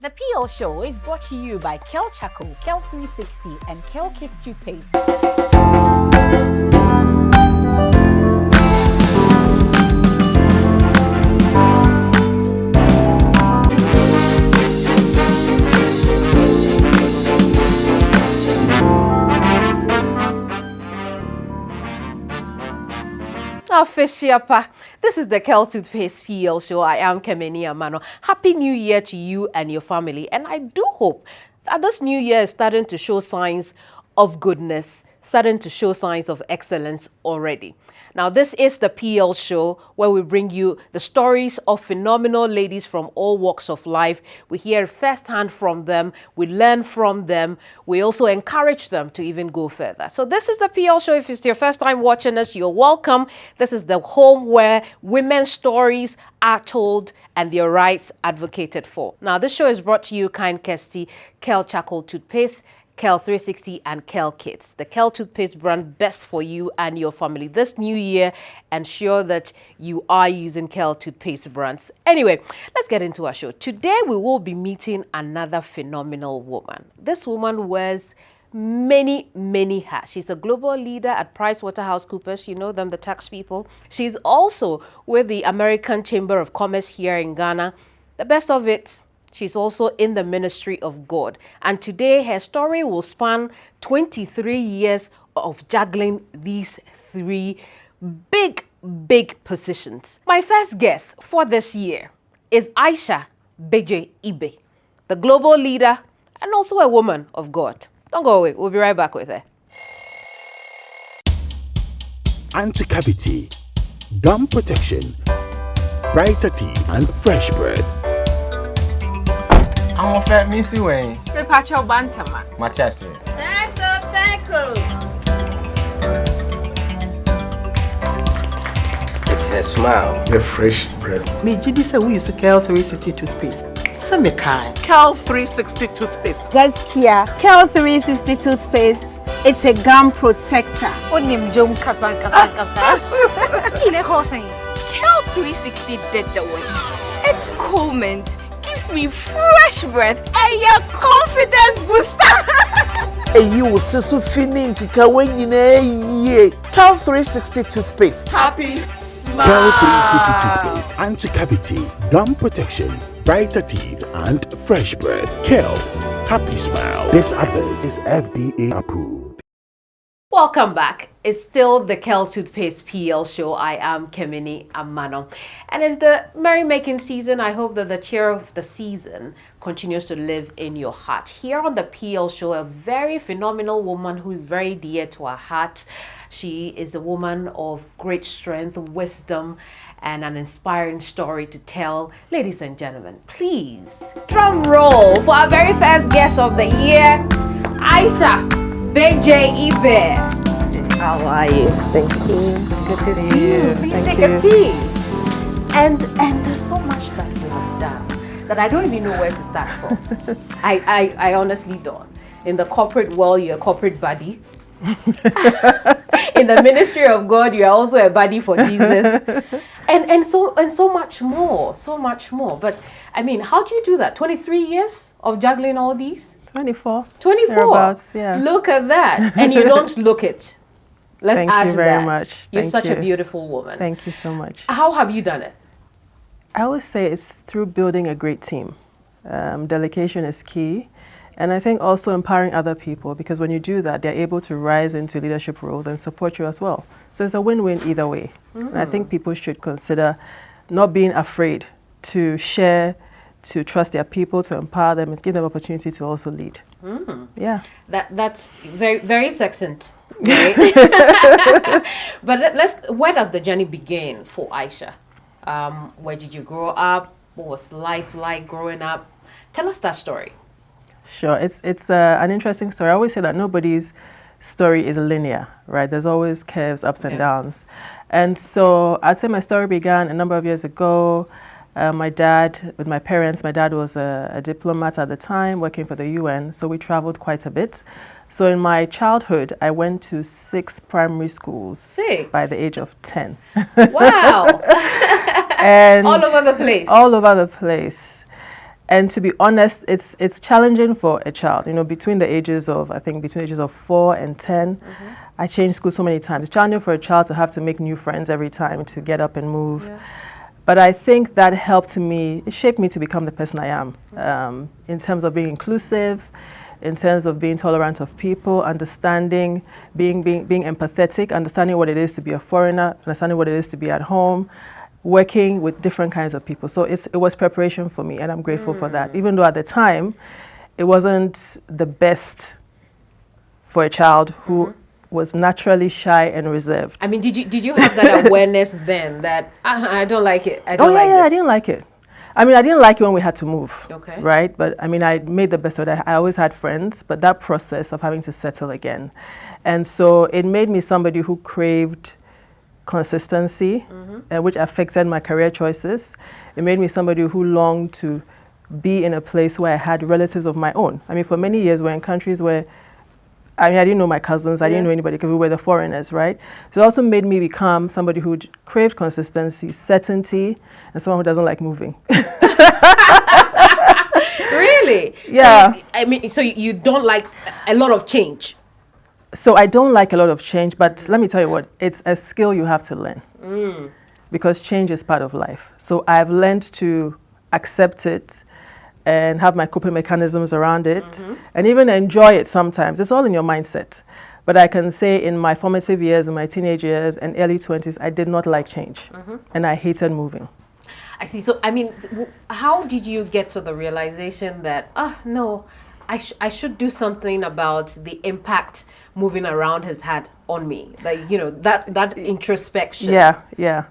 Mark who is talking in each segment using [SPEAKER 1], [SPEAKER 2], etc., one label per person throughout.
[SPEAKER 1] The PL Show is brought to you by Kel Chaco, Kel 360, and Kel Kids Toothpaste.
[SPEAKER 2] Fishiapa. This is the Kel Toothpaste PL Show. I am Keminni Amanor. Happy New Year to you and your family. And I do hope that this new year is starting to show signs of goodness, starting to show signs of excellence already. Now, this is the PL Show where we bring you the stories of phenomenal ladies from all walks of life. We hear firsthand from them. We learn from them. We also encourage them to even go further. So this is the PL Show. If it's your first time watching us, you're welcome. This is the home where women's stories are told and their rights advocated for. Now, this show is brought to you kind courtesy Kel Chaco Toothpaste, Kel 360, and Kel Kids. The Kel Toothpaste brand, best for you and your family. This new year, ensure that you are using Kel Toothpaste brands. Anyway, let's get into our show. Today, we will be meeting another phenomenal woman. This woman wears many hats. She's a global leader at PricewaterhouseCoopers. You know them, the tax people. She's also with the American Chamber of Commerce here in Ghana. The best of it, she's also in the ministry of God. And today, her story will span 23 years of juggling these three big positions. My first guest for this year is Ayesha Bedwei, the global leader and also a woman of God. Don't go away. We'll be right back with her.
[SPEAKER 3] Anti-cavity, gum protection, brighter teeth, and fresh breath.
[SPEAKER 4] I'm a fat missy way.
[SPEAKER 5] Repacho Bantama.
[SPEAKER 4] Matasi.
[SPEAKER 6] It's her smile.
[SPEAKER 7] The fresh breath.
[SPEAKER 8] Me Jidi say we use Kel 360 toothpaste. Some kind.
[SPEAKER 9] Kel 360 toothpaste.
[SPEAKER 10] Gaskia, Kel 360 toothpaste. It's a gum protector.
[SPEAKER 1] Onim jom kasa.
[SPEAKER 5] Kile Hossein. Kel 360 did the way. It's cool mint. Gives me fresh breath and your confidence booster.
[SPEAKER 9] And you will see so feeling kika when you know Kel 360 toothpaste.
[SPEAKER 5] Happy smile.
[SPEAKER 3] Kel 360 toothpaste, anti-cavity, gum protection, brighter teeth, and fresh breath. Kel, happy smile. This advert is FDA approved.
[SPEAKER 2] Welcome back. It's still the Kel Toothpaste PL Show. I am Keminni Amanor. And it's the merrymaking season. I hope that the cheer of the season continues to live in your heart. Here on the PL Show, a very phenomenal woman who is very dear to our heart. She is a woman of great strength, wisdom, and an inspiring story to tell. Ladies and gentlemen, please, drum roll for our very first guest of the year, Ayesha Bedwei.
[SPEAKER 8] How are you? Thank you.
[SPEAKER 2] Good to see you. Please take a seat. And there's so much that you have done that I don't even know where to start from. I honestly don't. In the corporate world, you're a corporate buddy. In the ministry of God, you're also a buddy for Jesus. And so much more. But I mean, how do you do that? 23 years of juggling all these?
[SPEAKER 8] 24.
[SPEAKER 2] 24.
[SPEAKER 8] Yeah.
[SPEAKER 2] Look at that. And you don't look it. Let's
[SPEAKER 8] Thank
[SPEAKER 2] ask
[SPEAKER 8] you very
[SPEAKER 2] that.
[SPEAKER 8] much.
[SPEAKER 2] You're
[SPEAKER 8] Thank
[SPEAKER 2] such
[SPEAKER 8] you.
[SPEAKER 2] a beautiful woman.
[SPEAKER 8] Thank you so much.
[SPEAKER 2] How have you done it?
[SPEAKER 8] I always say it's through building a great team. Delegation is key. And I think also empowering other people, because when you do that, they're able to rise into leadership roles and support you as well. So it's a win-win either way. And I think people should consider not being afraid to share, to trust their people, to empower them, and give them opportunity to also lead. Yeah.
[SPEAKER 2] That's very succinct, right? But where does the journey begin for Ayesha? Where did you grow up? What was life like growing up? Tell us that story.
[SPEAKER 8] Sure. It's an interesting story. I always say that nobody's story is linear, right? There's always curves, ups and downs. And so I'd say my story began a number of years ago. My dad, with my parents, my dad was a diplomat at the time, working for the UN, so we traveled quite a bit. So in my childhood, I went to 6 primary schools.
[SPEAKER 2] 6?
[SPEAKER 8] By the age of 10.
[SPEAKER 2] Wow.
[SPEAKER 8] And
[SPEAKER 2] all over the place.
[SPEAKER 8] All over the place. And to be honest, it's challenging for a child. You know, between the ages of 4 and 10, I changed school so many times. It's challenging for a child to have to make new friends every time to get up and move. Yeah. But I think that helped me, it shaped me to become the person I am, in terms of being inclusive, in terms of being tolerant of people, understanding, being empathetic, understanding what it is to be a foreigner, understanding what it is to be at home, working with different kinds of people. So it was preparation for me, and I'm grateful for that. Even though at the time, it wasn't the best for a child who was naturally shy and reserved.
[SPEAKER 2] I mean, did you have that awareness then that I don't like it? I don't like
[SPEAKER 8] this.
[SPEAKER 2] I
[SPEAKER 8] didn't like it. I mean, I didn't like it when we had to move.
[SPEAKER 2] Okay.
[SPEAKER 8] Right? But I mean, I made the best of it. I always had friends, but that process of having to settle again. And so it made me somebody who craved consistency, which affected my career choices. It made me somebody who longed to be in a place where I had relatives of my own. I mean, for many years, we're in countries where I didn't know my cousins, I didn't know anybody because we were the foreigners, right? So it also made me become somebody who craved consistency, certainty, and someone who doesn't like moving.
[SPEAKER 2] Really?
[SPEAKER 8] Yeah.
[SPEAKER 2] So you don't like a lot of change?
[SPEAKER 8] So I don't like a lot of change, but let me tell you what, it's a skill you have to learn. Because change is part of life. So I've learned to accept it and have my coping mechanisms around it, and even enjoy it sometimes. It's all in your mindset. But I can say in my formative years, in my teenage years and early 20s, I did not like change, and I hated moving.
[SPEAKER 2] I see. So, I mean, how did you get to the realization that, no, I should do something about the impact moving around has had on me? Like, you know, that introspection.
[SPEAKER 8] Yeah.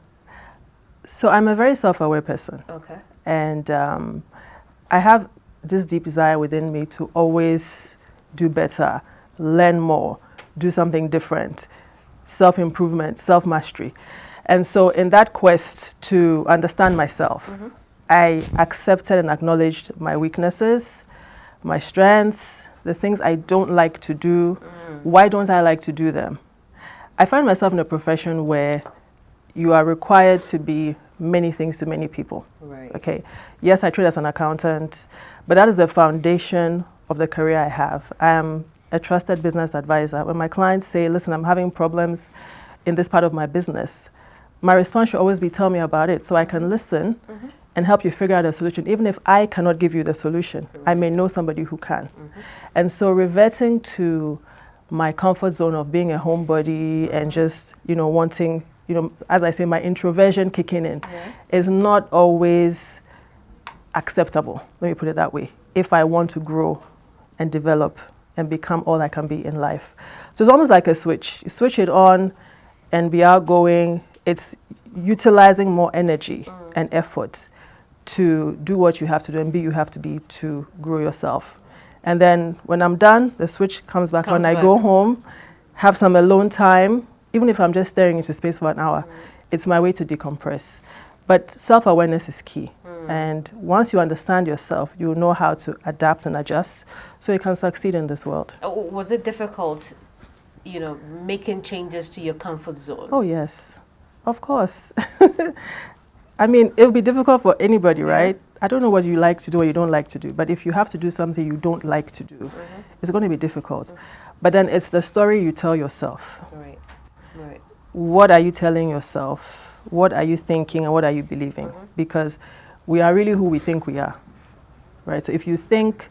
[SPEAKER 8] So I'm a very self-aware person.
[SPEAKER 2] Okay.
[SPEAKER 8] And I have this deep desire within me to always do better, learn more, do something different, self-improvement, self-mastery. And so in that quest to understand myself, I accepted and acknowledged my weaknesses, my strengths, the things I don't like to do. Why don't I like to do them? I find myself in a profession where you are required to be many things to many people.
[SPEAKER 2] Right.
[SPEAKER 8] Okay. Yes, I train as an accountant, but that is the foundation of the career I have. I am a trusted business advisor. When my clients say, listen, I'm having problems in this part of my business, my response should always be, tell me about it, so I can listen and help you figure out a solution. Even if I cannot give you the solution, I may know somebody who can. And so reverting to my comfort zone of being a homebody and just, wanting, as I say, my introversion kicking in is not always acceptable, let me put it that way, if I want to grow and develop and become all I can be in life. So it's almost like a switch. You switch it on and be outgoing. It's utilizing more energy and effort to do what you have to do and be you have to be to grow yourself. And then when I'm done, the switch comes back on. I go home, have some alone time, even if I'm just staring into space for an hour. It's my way to decompress. But self-awareness is key. And once you understand yourself, you'll know how to adapt and adjust so you can succeed in this world.
[SPEAKER 2] Was it difficult, making changes to your comfort zone?
[SPEAKER 8] Oh, yes. Of course. I mean, it would be difficult for anybody, right? I don't know what you like to do or you don't like to do, but if you have to do something you don't like to do, it's going to be difficult. But then it's the story you tell yourself.
[SPEAKER 2] Right.
[SPEAKER 8] What are you telling yourself? What are you thinking and what are you believing? Because we are really who we think we are, right? So if you think,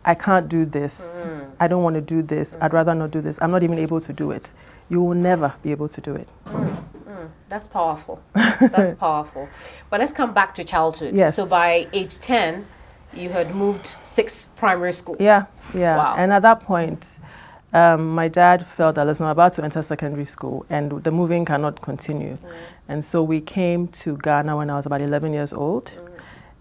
[SPEAKER 8] I can't do this, I don't want to do this, I'd rather not do this, I'm not even able to do it, you will never be able to do it.
[SPEAKER 2] That's powerful. That's powerful. But let's come back to childhood.
[SPEAKER 8] Yes.
[SPEAKER 2] So by age 10, you had moved 6 primary schools.
[SPEAKER 8] Yeah.
[SPEAKER 2] Wow.
[SPEAKER 8] And at that point, my dad felt that, listen, I'm about to enter secondary school and the moving cannot continue. And so we came to Ghana when I was about 11 years old.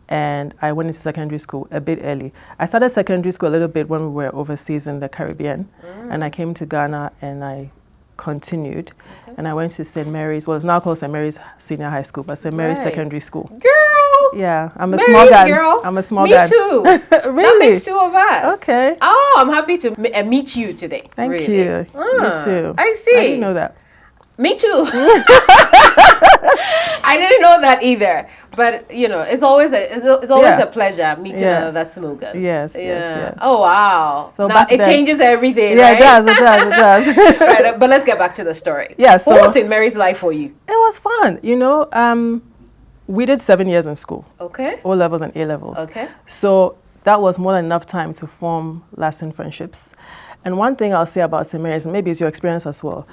[SPEAKER 8] And I went into secondary school a bit early. I started secondary school a little bit when we were overseas in the Caribbean. And I came to Ghana and I continued. And I went to St. Mary's, well, it's now called St. Mary's Senior High School, but St. Mary's Secondary School.
[SPEAKER 2] Girl!
[SPEAKER 8] Yeah, I'm a
[SPEAKER 2] Mary's
[SPEAKER 8] small guy.
[SPEAKER 2] Girl.
[SPEAKER 8] I'm a small
[SPEAKER 2] Me
[SPEAKER 8] guy.
[SPEAKER 2] too.
[SPEAKER 8] Really?
[SPEAKER 2] That makes 2 of us.
[SPEAKER 8] Okay.
[SPEAKER 2] Oh, I'm happy to meet you today.
[SPEAKER 8] Thank
[SPEAKER 2] really.
[SPEAKER 8] you. You too.
[SPEAKER 2] I see.
[SPEAKER 8] I didn't know that.
[SPEAKER 2] Me too. I didn't know that either. But you know, it's always a pleasure meeting
[SPEAKER 8] Yeah.
[SPEAKER 2] another smoker.
[SPEAKER 8] Yes,
[SPEAKER 2] Yeah.
[SPEAKER 8] yes, yes.
[SPEAKER 2] Oh wow.
[SPEAKER 8] So
[SPEAKER 2] now
[SPEAKER 8] back
[SPEAKER 2] it
[SPEAKER 8] then-
[SPEAKER 2] changes everything.
[SPEAKER 8] Yeah,
[SPEAKER 2] right?
[SPEAKER 8] it does.
[SPEAKER 2] Right, but let's get back to the story.
[SPEAKER 8] Yeah,
[SPEAKER 2] What
[SPEAKER 8] so-
[SPEAKER 2] was St. Mary's like for you?
[SPEAKER 8] It was fun, you know. We did 7 years in school,
[SPEAKER 2] Okay.
[SPEAKER 8] O levels and A levels.
[SPEAKER 2] Okay.
[SPEAKER 8] So that was more than enough time to form lasting friendships. And one thing I'll say about St. Mary's, maybe it's your experience as well,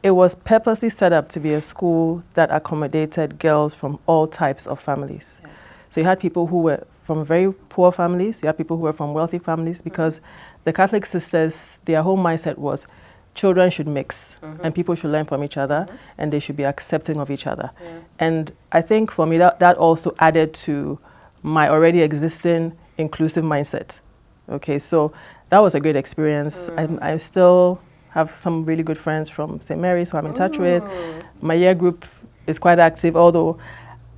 [SPEAKER 8] it was purposely set up to be a school that accommodated girls from all types of families. Yeah. So you had people who were from very poor families, you had people who were from wealthy families, because the Catholic sisters, their whole mindset was children should mix and people should learn from each other and they should be accepting of each other. Yeah. And I think for me that also added to my already existing inclusive mindset. Okay, so that was a great experience. I still have some really good friends from St. Mary's who I'm in touch with. My year group is quite active, although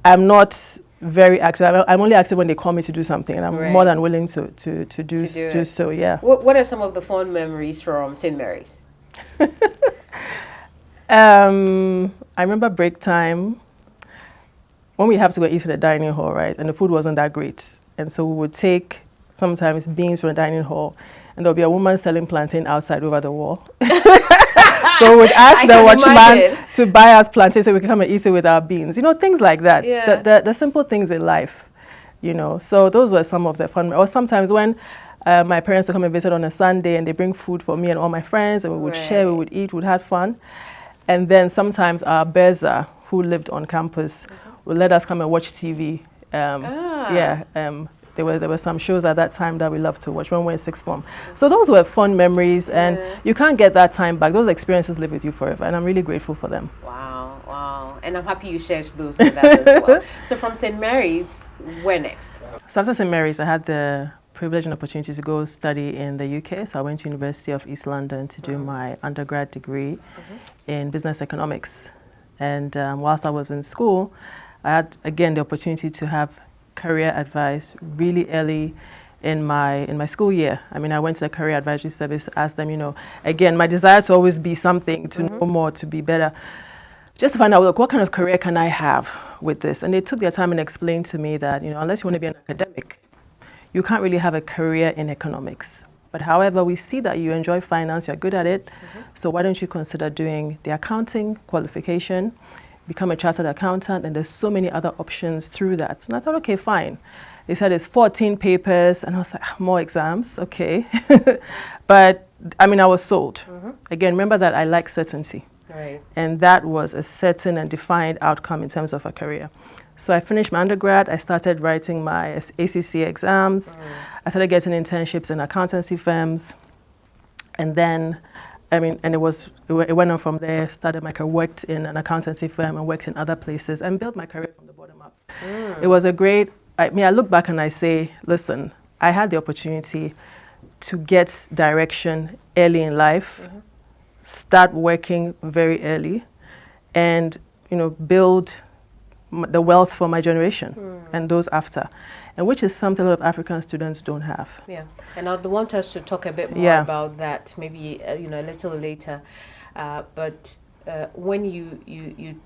[SPEAKER 8] I'm not very active. I'm only active when they call me to do something, and I'm more than willing to do so, yeah.
[SPEAKER 2] What are some of the fond memories from St. Mary's?
[SPEAKER 8] I remember break time when we have to go eat in the dining hall, right? And the food wasn't that great. And so we would take sometimes beans from the dining hall, and there'll be a woman selling plantain outside over the wall. So we would ask the watchman to buy us plantain so we can come and eat it with our beans. You know, things like that. Yeah. The simple things in life, you know. So those were some of the fun. Or sometimes when my parents would come and visit on a Sunday and they bring food for me and all my friends, and we would share, we would eat, we'd have fun. And then sometimes our Beza, who lived on campus, would let us come and watch TV. There were some shows at that time that we loved to watch when we were in sixth form. So those were fun memories, and you can't get that time back. Those experiences live with you forever, and I'm really grateful for them.
[SPEAKER 2] Wow, wow. And I'm happy you shared those with us as well. So from St. Mary's, where next?
[SPEAKER 8] So after St. Mary's, I had the privilege and opportunity to go study in the UK. So I went to University of East London to do my undergrad degree in business economics. And whilst I was in school, I had, again, the opportunity to have career advice really early in my school year. I mean, I went to the career advisory service to ask them, you know, again, my desire to always be something, to know more, to be better, just to find out, look, what kind of career can I have with this? And they took their time and explained to me that, you know, unless you want to be an academic, you can't really have a career in economics. But however, we see that you enjoy finance, you're good at it, so why don't you consider doing the accounting qualification, become a chartered accountant, and there's so many other options through that. And I thought, okay, fine. They said it's 14 papers, and I was like, more exams, okay. But I mean, I was sold. Again, remember that I like certainty. Right. And that was a certain and defined outcome in terms of a career. So I finished my undergrad, I started writing my ACC exams, I started getting internships in accountancy firms, and then I mean, and it went on from there, started my career, worked in an accountancy firm and worked in other places and built my career from the bottom up. It was a great, I look back and I say, listen, I had the opportunity to get direction early in life, start working very early, and, you know, build the wealth for my generation and those after. And which is something a lot of African students don't have. Yeah,
[SPEAKER 2] and I'd want us to talk a bit more about that, maybe you know, a little later. But when you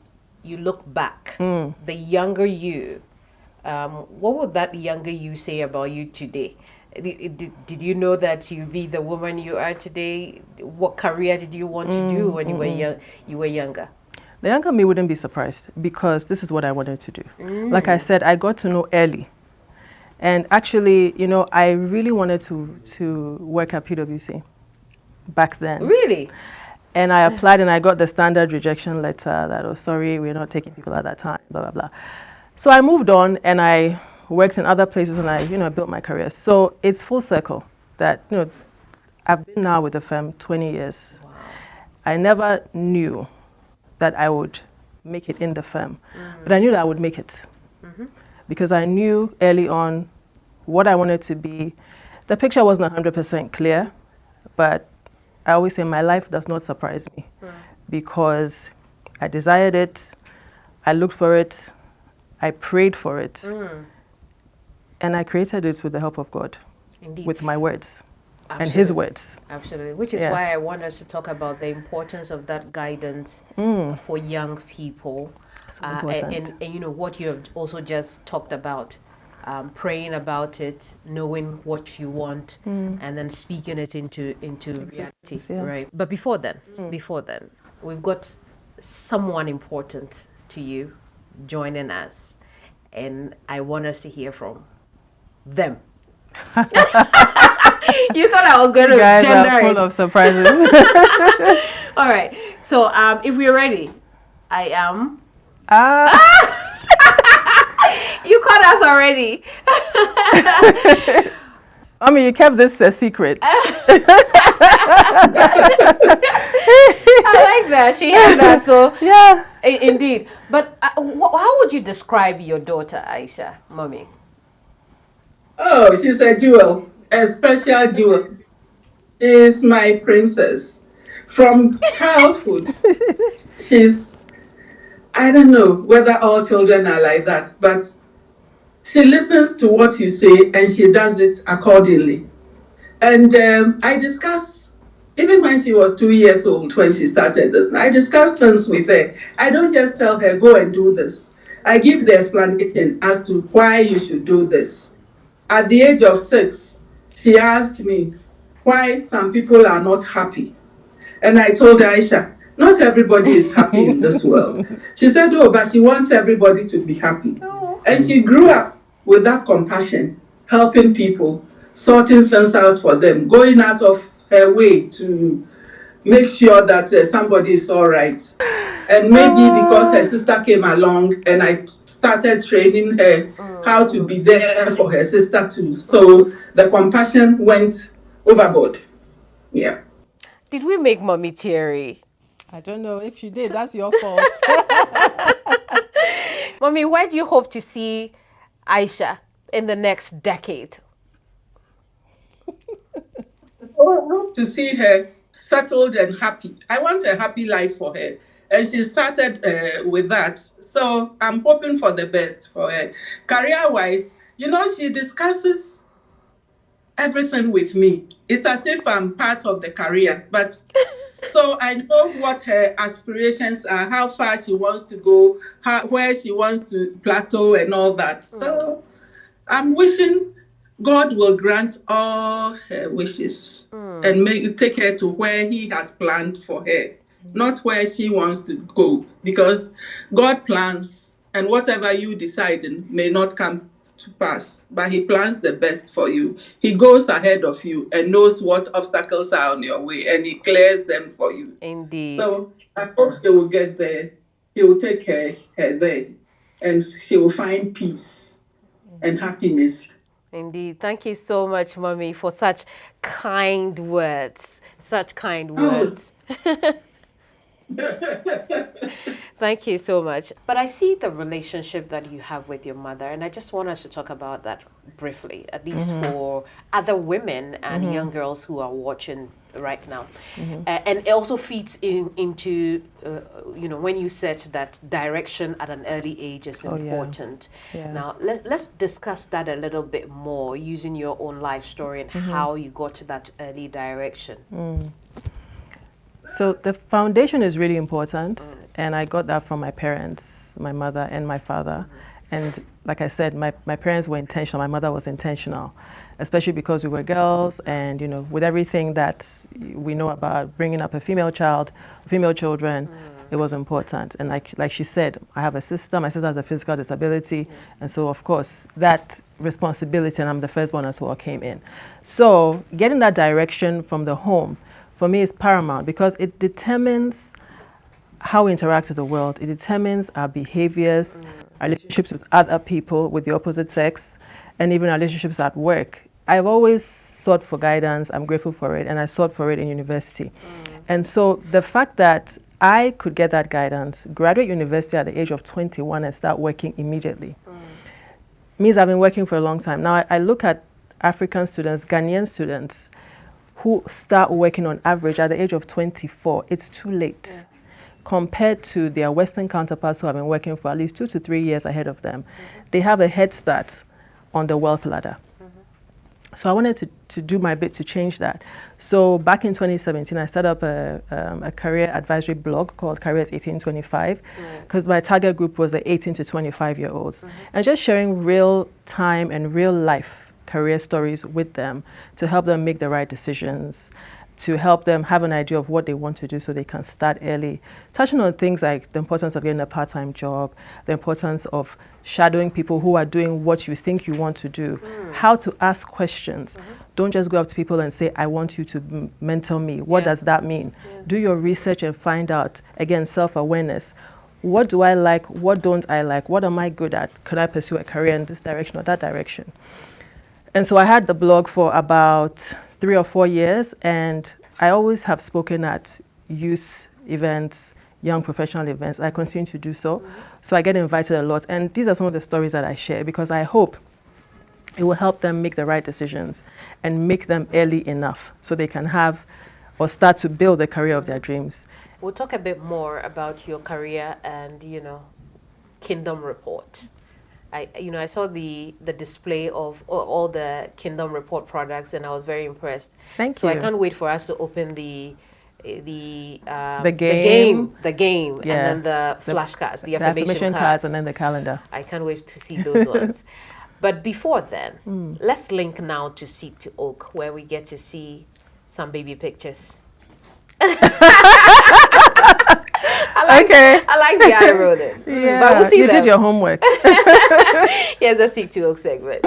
[SPEAKER 2] look back, the younger you, what would that younger you say about you today? Did you know that you'd be the woman you are today? What career did you want to do when you were younger?
[SPEAKER 8] The younger me wouldn't be surprised, because this is what I wanted to do. Like I said, I got to know early. And actually, you know, I really wanted to work at PwC back then.
[SPEAKER 2] Really?
[SPEAKER 8] And I applied and I got the standard rejection letter that, oh, sorry, we're not taking people at that time, blah, blah, blah. So I moved on and I worked in other places and I, you know, built my career. So it's full circle that, you know, I've been now with the firm 20 years. Wow. I never knew that I would make it in the firm, but I knew that I would make it. Because I knew early on what I wanted to be. The picture wasn't 100% clear, but I always say my life does not surprise me because I desired it, I looked for it, I prayed for it, and I created it with the help of God, with my words. and his words.
[SPEAKER 2] Absolutely, which is why I want us to talk about the importance of that guidance for young people. And you know what you have also just talked about, praying about it, knowing what you want, and then speaking it into reality, right? But before then, we've got someone important to you joining us, and I want us to hear from them. You thought I was going to
[SPEAKER 8] guys
[SPEAKER 2] gender
[SPEAKER 8] are full
[SPEAKER 2] it.
[SPEAKER 8] of surprises.
[SPEAKER 2] All right, so if we're ready, I am. You caught us already.
[SPEAKER 8] I mean, you kept this a secret.
[SPEAKER 2] I like that. She had that. So
[SPEAKER 8] Yeah.
[SPEAKER 2] Indeed. But how would you describe your daughter, Ayesha, mommy?
[SPEAKER 4] Oh, she's a jewel, a special jewel. She's my princess. From childhood, I don't know whether all children are like that, but she listens to what you say and she does it accordingly. And I discuss, even when she was 2 years old, when she started this, I discuss things with her. I don't just tell her, go and do this. I give the explanation as to why you should do this. At the age of 6, she asked me why some people are not happy. And I told her, Ayesha, not everybody is happy in this world. She said, oh, but she wants everybody to be happy. And she grew up with that compassion, helping people, sorting things out for them, going out of her way to make sure that somebody is all right. And maybe because her sister came along and I started training her how to be there for her sister too. So the compassion went overboard. Yeah.
[SPEAKER 2] Did we make mommy teary?
[SPEAKER 8] I don't know if you did. That's your fault.
[SPEAKER 2] Mommy, where do you hope to see Ayesha in the next decade?
[SPEAKER 4] I hope to see her settled and happy. I want a happy life for her. And she started with that. So I'm hoping for the best for her. Career-wise, you know, she discusses everything with me. It's as if I'm part of the career. But so I know what her aspirations are, how far she wants to go, where she wants to plateau and all that. So I'm wishing God will grant all her wishes and take her to where He has planned for her, not where she wants to go, because God plans, and whatever you decide may not come to pass, but He plans the best for you. He goes ahead of you and knows what obstacles are on your way, and He clears them for you.
[SPEAKER 2] Indeed.
[SPEAKER 4] So I hope she will get there. He will take her there, and she will find peace and happiness.
[SPEAKER 2] Indeed. Thank you so much, mommy, for such kind words. Such kind words. Thank you so much. But I see the relationship that you have with your mother, and I just want us to talk about that briefly, at least for other women and young girls who are watching right now. And it also feeds into, you know, when you said that direction at an early age is important.
[SPEAKER 8] Yeah.
[SPEAKER 2] Now, let's discuss that a little bit more using your own life story and how you got to that early direction.
[SPEAKER 8] So the foundation is really important, and I got that from my parents, my mother and my father. And like I said, my parents were intentional. My mother was intentional, especially because we were girls, and you know, with everything that we know about bringing up a female child, female children, it was important. And like she said, I have a sister. My sister has a physical disability, and so of course that responsibility, and I'm the first one as well, came in. So getting that direction from the home, for me, is paramount because it determines how we interact with the world. It determines our behaviors, our relationships with other people, with the opposite sex, and even our relationships at work. I've always sought for guidance. I'm grateful for it, and I sought for it in university. And so the fact that I could get that guidance, graduate university at the age of 21 and start working immediately, means I've been working for a long time. Now, I look at African students, Ghanaian students, who start working on average at the age of 24, it's too late compared to their Western counterparts who have been working for at least 2 to 3 years ahead of them. They have a head start on the wealth ladder. So I wanted to do my bit to change that. So back in 2017, I set up a career advisory blog called Careers 1825, because my target group was the 18 to 25-year-olds, and just sharing real time and real life career stories with them to help them make the right decisions, to help them have an idea of what they want to do so they can start early, touching on things like the importance of getting a part-time job, the importance of shadowing people who are doing what you think you want to do, how to ask questions. Don't just go up to people and say, I want you to mentor me. What does that mean? Do your research and find out. Again, self-awareness. What do I like? What don't I like? What am I good at? Could I pursue a career in this direction or that direction? And so I had the blog for about 3 or 4 years, and I always have spoken at youth events, young professional events. I continue to do so. So I get invited a lot. And these are some of the stories that I share because I hope it will help them make the right decisions and make them early enough so they can have or start to build the career of their dreams.
[SPEAKER 2] We'll talk a bit more about your career and, Kingdom Report. I saw the display of all the Kingdom Report products, and I was very impressed.
[SPEAKER 8] Thank
[SPEAKER 2] you. So I can't wait for us to open the game, and then the flashcards, the affirmation cards,
[SPEAKER 8] and then the calendar.
[SPEAKER 2] I can't wait to see those ones. But before then, let's link now to Seed to Oak, where we get to see some baby pictures. I like the eye rolling.
[SPEAKER 8] Yeah,
[SPEAKER 2] but we'll see
[SPEAKER 8] you did your homework.
[SPEAKER 2] Here's a Seed to Oak segment.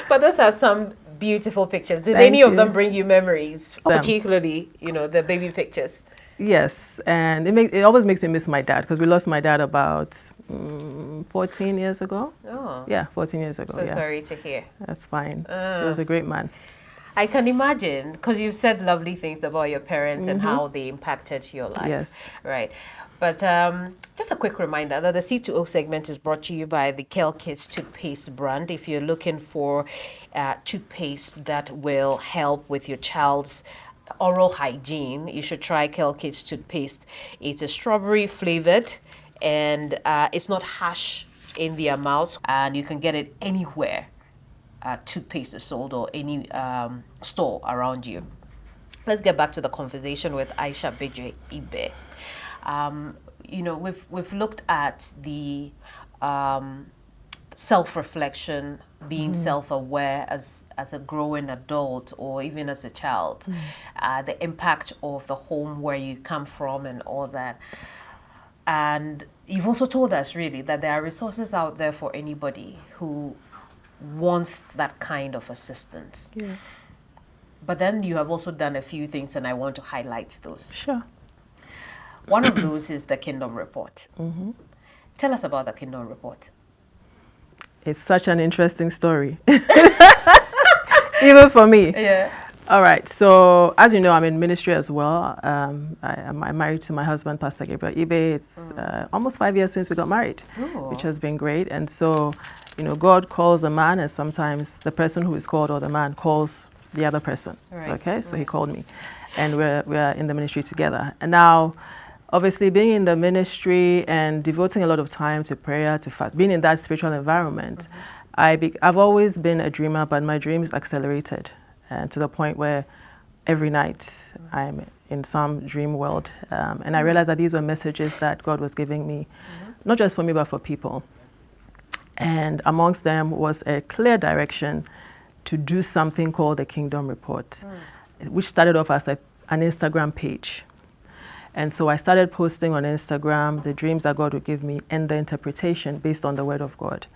[SPEAKER 2] But those are some beautiful pictures. Did any of them bring you memories? Particularly, the baby pictures.
[SPEAKER 8] Yes, and it always makes me miss my dad because we lost my dad about 14 years ago.
[SPEAKER 2] Oh.
[SPEAKER 8] Yeah, 14 years ago.
[SPEAKER 2] So sorry to hear.
[SPEAKER 8] That's fine. He was a great man.
[SPEAKER 2] I can imagine, because you've said lovely things about your parents and how they impacted your life.
[SPEAKER 8] Yes.
[SPEAKER 2] Right. But just a quick reminder that the C2O segment is brought to you by the Kel Kids toothpaste brand. If you're looking for toothpaste that will help with your child's oral hygiene, you should try Kel Kids toothpaste. It's a strawberry flavored, and it's not harsh in the mouth, and you can get it anywhere toothpaste is sold or any store around you. Let's get back to the conversation with Ayesha Bedwei Ibe. We've looked at the self-reflection, being self-aware as a growing adult or even as a child, the impact of the home where you come from and all that. And you've also told us really that there are resources out there for anybody who wants that kind of assistance.
[SPEAKER 8] Yeah.
[SPEAKER 2] But then you have also done a few things, and I want to highlight those.
[SPEAKER 8] Sure.
[SPEAKER 2] One of those is the Kingdom Report. Tell us about the Kingdom Report.
[SPEAKER 8] It's such an interesting story. Even for me.
[SPEAKER 2] Yeah.
[SPEAKER 8] All right. So, as you know, I'm in ministry as well. I'm married to my husband, Pastor Gabriel Ibe. It's almost 5 years since we got married, which has been great. And so, God calls a man, and sometimes the person who is called or the man calls the other person.
[SPEAKER 2] Right.
[SPEAKER 8] Okay. So he called me, and we're in the ministry together. And now, obviously, being in the ministry and devoting a lot of time to prayer, to fast, being in that spiritual environment, I've always been a dreamer, but my dreams accelerated, and to the point where every night I'm in some dream world, and I realized that these were messages that God was giving me, not just for me, but for people. And amongst them was a clear direction to do something called the Kingdom Report, which started off as an Instagram page. And so I started posting on Instagram the dreams that God would give me and the interpretation based on the Word of God.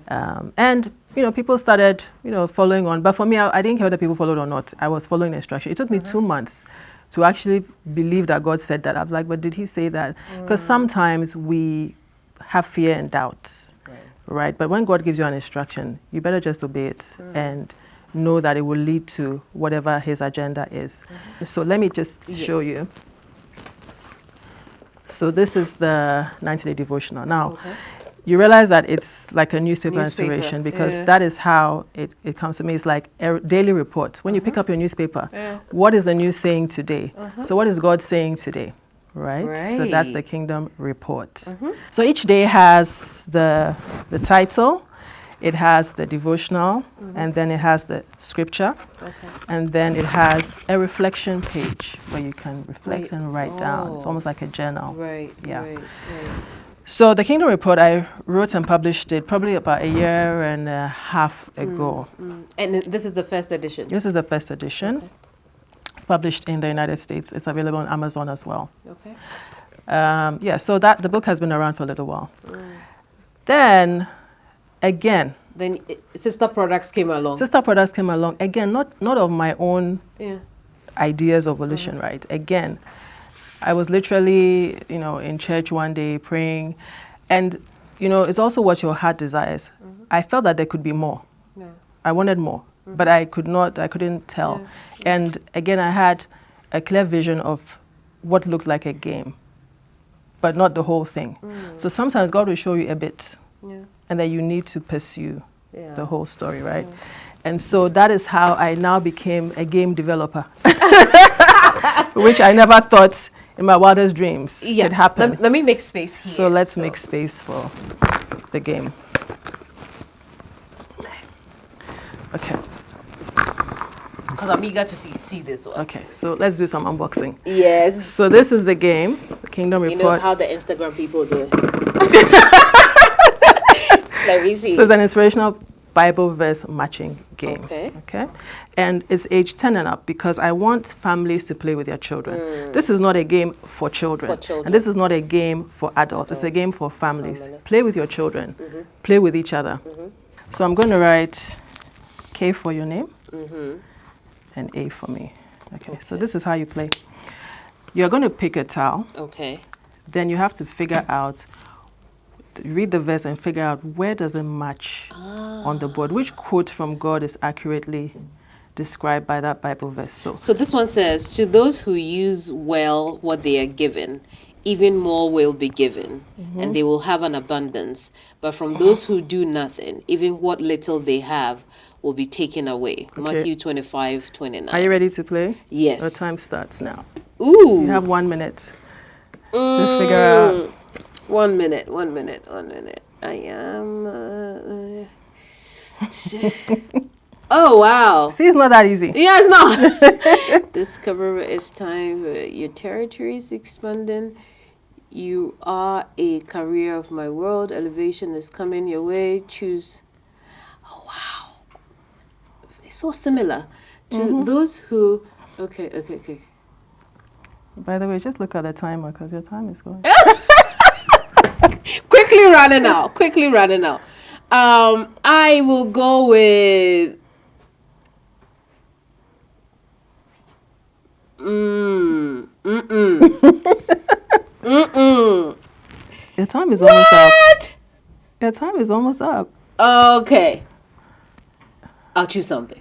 [SPEAKER 8] And, people started, following on. But for me, I didn't care whether people followed or not. I was following the instruction. It took me 2 months to actually believe that God said that. I was like, but did he say that? Because sometimes we have fear and doubts, right? But when God gives you an instruction, you better just obey it and know that it will lead to whatever his agenda is. So let me just show you. So this is the 90-day devotional. Now, you realize that it's like a newspaper inspiration because that is how it comes to me. It's like a daily report. When you pick up your newspaper, what is the news saying today? So what is God saying today? Right? So that's the Kingdom Report. So each day has the title, it has the devotional, and then it has the scripture, and then it has a reflection page where you can reflect and write down. It's almost like a journal. So the Kingdom Report, I wrote and published it probably about a year and a half ago.
[SPEAKER 2] And this is the first edition?
[SPEAKER 8] This is the first edition. It's published in the United States. It's available on Amazon as well. So the book has been around for a little while. Then
[SPEAKER 2] sister products came along.
[SPEAKER 8] Again, not of my own ideas of volition, right? Again, I was literally, in church one day praying, and it's also what your heart desires. I felt that there could be more. I wanted more, but I couldn't tell. And again, I had a clear vision of what looked like a game, but not the whole thing. So sometimes God will show you a bit, and then you need to pursue the whole story, right? And so that is how I now became a game developer, which I never thought in my wildest dreams could happen.
[SPEAKER 2] Let me make space here.
[SPEAKER 8] So let's make space for the game. Okay.
[SPEAKER 2] Because I'm eager to see this one.
[SPEAKER 8] Okay, so let's do some unboxing.
[SPEAKER 2] Yes.
[SPEAKER 8] So this is the game, the Kingdom Report.
[SPEAKER 2] You know how the Instagram people do it. Let me see.
[SPEAKER 8] So it's an inspirational Bible verse matching game. Okay. And it's age 10 and up because I want families to play with their children. This is not a game for children. And this is not a game for adults. It's a game for families. Play with your children. Play with each other. So I'm going to write K for your name and A for me. Okay. So this is how you play. You're going to pick a tile. Then you have to figure out, read the verse and figure out where does it match on the board. Which quote from God is accurately described by that Bible verse?
[SPEAKER 2] So this one says, to those who use well what they are given, even more will be given, and they will have an abundance. But from those who do nothing, even what little they have will be taken away. Matthew 25:29.
[SPEAKER 8] Are you ready to play?
[SPEAKER 2] Yes.
[SPEAKER 8] Your time starts now.
[SPEAKER 2] Ooh.
[SPEAKER 8] You have 1 minute to figure out.
[SPEAKER 2] 1 minute. I am... oh, wow.
[SPEAKER 8] See, it's not that easy.
[SPEAKER 2] Yeah, it's not. Discover it's time. Your territory is expanding. You are a career of my world. Elevation is coming your way. Choose. Oh, wow. It's so similar to those who... Okay.
[SPEAKER 8] By the way, just look at the timer because your time is going.
[SPEAKER 2] Quickly running out. I will go with
[SPEAKER 8] Your time is almost up. Your time is almost up.
[SPEAKER 2] Okay. I'll choose something.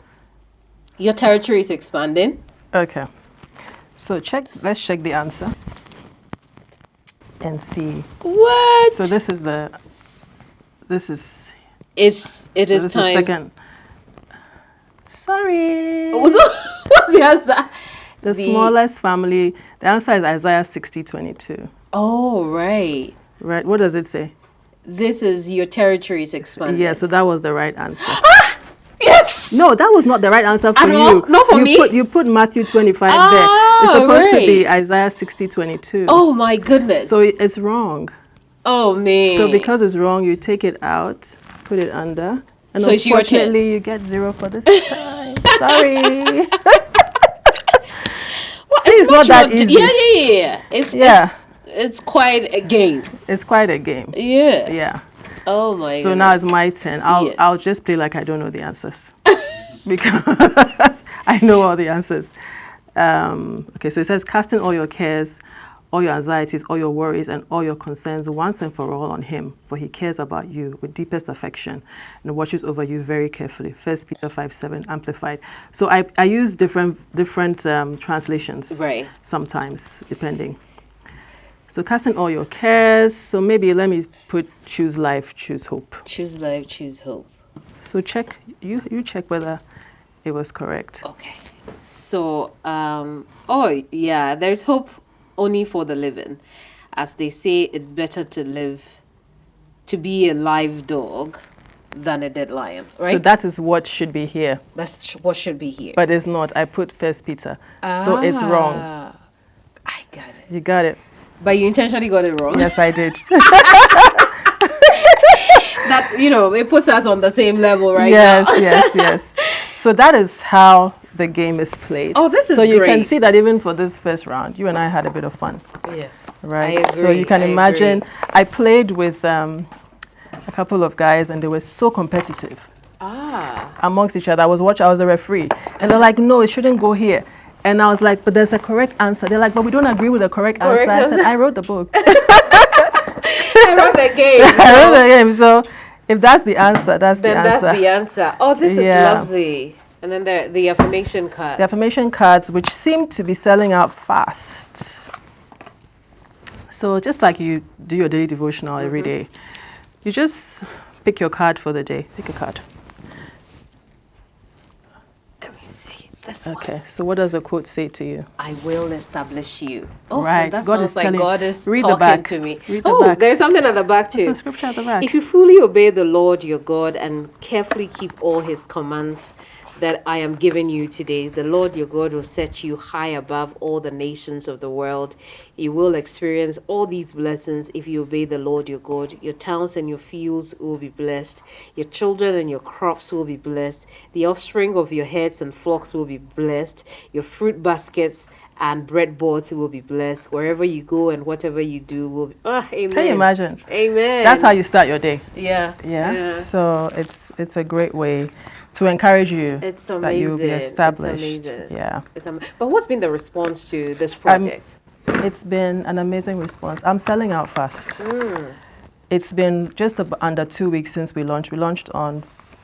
[SPEAKER 2] Your territory is expanding.
[SPEAKER 8] Okay. So let's check the answer and see.
[SPEAKER 2] What?
[SPEAKER 8] So it is
[SPEAKER 2] time.
[SPEAKER 8] Second. Sorry.
[SPEAKER 2] What's the answer?
[SPEAKER 8] The smallest family. The answer is Isaiah 60:22.
[SPEAKER 2] Oh, right.
[SPEAKER 8] Right. What does it say?
[SPEAKER 2] This is your territory is expanding.
[SPEAKER 8] Yeah, so that was the right answer.
[SPEAKER 2] Yes!
[SPEAKER 8] No, that was not the right answer for you.
[SPEAKER 2] Not for me?
[SPEAKER 8] You put Matthew 25 there. It's supposed to be Isaiah 60:22.
[SPEAKER 2] Oh, my goodness.
[SPEAKER 8] So it's wrong.
[SPEAKER 2] Oh, man.
[SPEAKER 8] So because it's wrong, you take it out Put it under. And
[SPEAKER 2] So it's your turn.
[SPEAKER 8] unfortunately, you get 0 for this time. Sorry.
[SPEAKER 2] Well,
[SPEAKER 8] See, it's not that
[SPEAKER 2] more
[SPEAKER 8] easy.
[SPEAKER 2] Yeah. It's quite a game.
[SPEAKER 8] It's quite a game.
[SPEAKER 2] Yeah.
[SPEAKER 8] Yeah.
[SPEAKER 2] Oh my
[SPEAKER 8] So
[SPEAKER 2] goodness.
[SPEAKER 8] now it's my turn.
[SPEAKER 2] Yes.
[SPEAKER 8] I'll just play like I don't know the answers. Because I know all the answers. Okay, so it says, casting all your cares, all your anxieties, all your worries, and all your concerns once and for all on him, for he cares about you with deepest affection and watches over you very carefully. 1 Peter 5:7 amplified. So I use different translations.
[SPEAKER 2] Right.
[SPEAKER 8] Sometimes, depending. So casting all your cares. So maybe let me put choose life, choose hope.
[SPEAKER 2] Choose life, choose hope.
[SPEAKER 8] So check, you check whether it was correct.
[SPEAKER 2] Okay. So, oh yeah, there's hope only for the living. As they say, it's better to be a live dog than a dead lion, right?
[SPEAKER 8] So that is what should be here.
[SPEAKER 2] That's what should be here.
[SPEAKER 8] But it's not. I put 1 Peter. So it's wrong.
[SPEAKER 2] I got it.
[SPEAKER 8] You got it.
[SPEAKER 2] But you intentionally got it wrong.
[SPEAKER 8] Yes, I did.
[SPEAKER 2] That, it puts us on the same level right
[SPEAKER 8] yes,
[SPEAKER 2] now.
[SPEAKER 8] yes. So that is how the game is played.
[SPEAKER 2] Oh, this is
[SPEAKER 8] So you
[SPEAKER 2] great.
[SPEAKER 8] can see that even for this first round, you and I had a bit of fun.
[SPEAKER 2] Yes.
[SPEAKER 8] Right?
[SPEAKER 2] I agree,
[SPEAKER 8] So you can
[SPEAKER 2] I
[SPEAKER 8] imagine,
[SPEAKER 2] agree.
[SPEAKER 8] I played with a couple of guys and they were so competitive amongst each other. I was a referee. And they're like, no, it shouldn't go here. And I was like, but there's a correct answer. They're like, but we don't agree with the correct answer. I said, I wrote the book.
[SPEAKER 2] I wrote the game.
[SPEAKER 8] I wrote the game. So if that's the answer, that's the answer.
[SPEAKER 2] That's the answer. Oh, this is
[SPEAKER 8] Yeah.
[SPEAKER 2] lovely. And then the affirmation cards.
[SPEAKER 8] The affirmation cards, which seem to be selling out fast. So just like you do your daily devotional every day, you just pick your card for the day. Pick a card.
[SPEAKER 2] Let me see this
[SPEAKER 8] Okay.
[SPEAKER 2] one.
[SPEAKER 8] So what does the quote say to you?
[SPEAKER 2] I will establish you. Oh,
[SPEAKER 8] Right.
[SPEAKER 2] that
[SPEAKER 8] God
[SPEAKER 2] sounds
[SPEAKER 8] is
[SPEAKER 2] like
[SPEAKER 8] telling-
[SPEAKER 2] God is
[SPEAKER 8] read the
[SPEAKER 2] talking
[SPEAKER 8] back.
[SPEAKER 2] to me.
[SPEAKER 8] Read the
[SPEAKER 2] Oh,
[SPEAKER 8] back.
[SPEAKER 2] there's something at the back too.
[SPEAKER 8] There's a scripture at the back.
[SPEAKER 2] If you fully obey the Lord your God and carefully keep all his commands that I am giving you today, the Lord your God will set you high above all the nations of the world. You will experience all these blessings if you obey the Lord your God. Your towns and your fields will be blessed. Your children and your crops will be blessed. The offspring of your herds and flocks will be blessed. Your fruit baskets and breadboards will be blessed. Wherever you go and whatever you do will be. Amen.
[SPEAKER 8] Can you imagine?
[SPEAKER 2] Amen.
[SPEAKER 8] That's how you start your day.
[SPEAKER 2] Yeah.
[SPEAKER 8] Yeah. So it's a great way to encourage you
[SPEAKER 2] It's
[SPEAKER 8] that you'll be
[SPEAKER 2] amazing.
[SPEAKER 8] established.
[SPEAKER 2] It's amazing.
[SPEAKER 8] Yeah.
[SPEAKER 2] But what's been the response to this project?
[SPEAKER 8] It's been an amazing response. I'm selling out fast. It's been just under 2 weeks since we launched. We launched on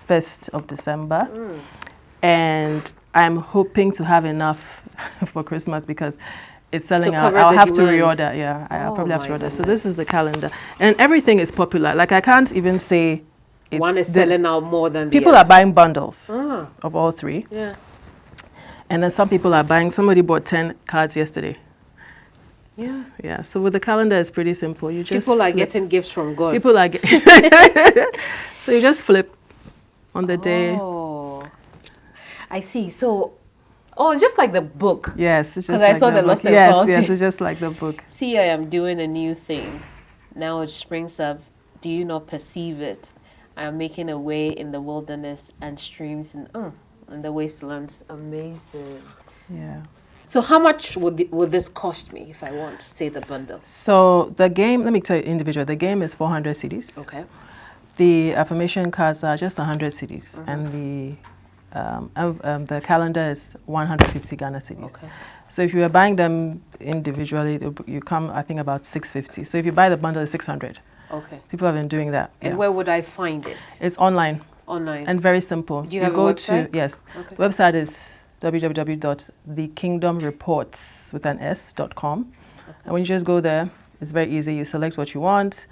[SPEAKER 8] 1st of December. And I'm hoping to have enough for Christmas because it's selling out.
[SPEAKER 2] cover
[SPEAKER 8] I'll
[SPEAKER 2] the
[SPEAKER 8] have to
[SPEAKER 2] demand.
[SPEAKER 8] reorder. Yeah, I'll probably have to
[SPEAKER 2] my
[SPEAKER 8] reorder. So this is the calendar. And everything is popular. Like I can't even say it's
[SPEAKER 2] One is selling out more than the
[SPEAKER 8] people
[SPEAKER 2] other.
[SPEAKER 8] are buying bundles
[SPEAKER 2] Ah,
[SPEAKER 8] of all three.
[SPEAKER 2] yeah.
[SPEAKER 8] And then some people are buying, somebody bought 10 cards yesterday.
[SPEAKER 2] Yeah.
[SPEAKER 8] Yeah, so with the calendar, it's pretty simple. You just
[SPEAKER 2] People are
[SPEAKER 8] flip.
[SPEAKER 2] getting gifts from God.
[SPEAKER 8] People are so you just flip on the day.
[SPEAKER 2] Oh, I see. So, it's just like the book.
[SPEAKER 8] Yes, it's just
[SPEAKER 2] 'Cause I
[SPEAKER 8] like
[SPEAKER 2] saw
[SPEAKER 8] the
[SPEAKER 2] the
[SPEAKER 8] book.
[SPEAKER 2] Lost and
[SPEAKER 8] Yes,
[SPEAKER 2] Found.
[SPEAKER 8] yes, it's just like the book.
[SPEAKER 2] See, I am doing a new thing. Now it springs up. Do you not perceive it? I am making a way in the wilderness and streams in the wastelands. Amazing.
[SPEAKER 8] Yeah.
[SPEAKER 2] So how much would this cost me if I want to say the bundle?
[SPEAKER 8] So the game, let me tell you individual, the game is 400 CDs.
[SPEAKER 2] Okay.
[SPEAKER 8] The affirmation cards are just 100 CDs. And the calendar is 150 Ghana cedis.
[SPEAKER 2] Okay.
[SPEAKER 8] So if you are buying them individually, you come, I think, about 650. So if you buy the bundle, it's 600.
[SPEAKER 2] Okay.
[SPEAKER 8] People have been doing that.
[SPEAKER 2] And where would I find it?
[SPEAKER 8] It's online
[SPEAKER 2] Online.
[SPEAKER 8] and very simple.
[SPEAKER 2] Do you have a
[SPEAKER 8] go
[SPEAKER 2] website?
[SPEAKER 8] to, yes.
[SPEAKER 2] Okay.
[SPEAKER 8] The website is www.thekingdomreports.com. And when you just go there, it's very easy. You select what you want.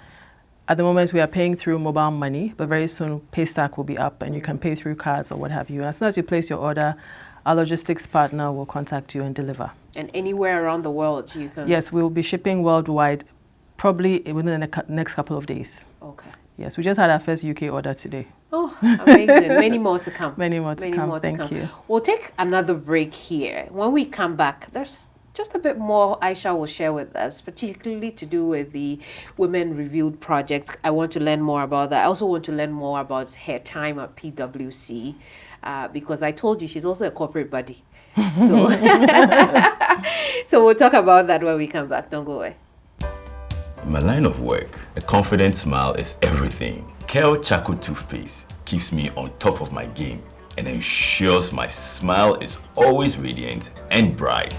[SPEAKER 8] At the moment, we are paying through mobile money, but very soon Paystack will be up and you can pay through cards or what have you. As soon as you place your order, our logistics partner will contact you and deliver.
[SPEAKER 2] And anywhere around the world you can.
[SPEAKER 8] Yes, we will be shipping worldwide, probably within the next couple of days.
[SPEAKER 2] Okay.
[SPEAKER 8] Yes, we just had our first UK order today.
[SPEAKER 2] Oh, amazing. Many more to come.
[SPEAKER 8] Many more to come. Thank you.
[SPEAKER 2] We'll take another break here. When we come back, there's just a bit more Ayesha will share with us, particularly to do with the Women Reviewed project. I want to learn more about that. I also want to learn more about her time at PwC, because I told you she's also a corporate buddy. So, so we'll talk about that when we come back. Don't go away.
[SPEAKER 6] In my line of work, a confident smile is everything. Kel Charcoal Toothpaste keeps me on top of my game and ensures my smile is always radiant and bright.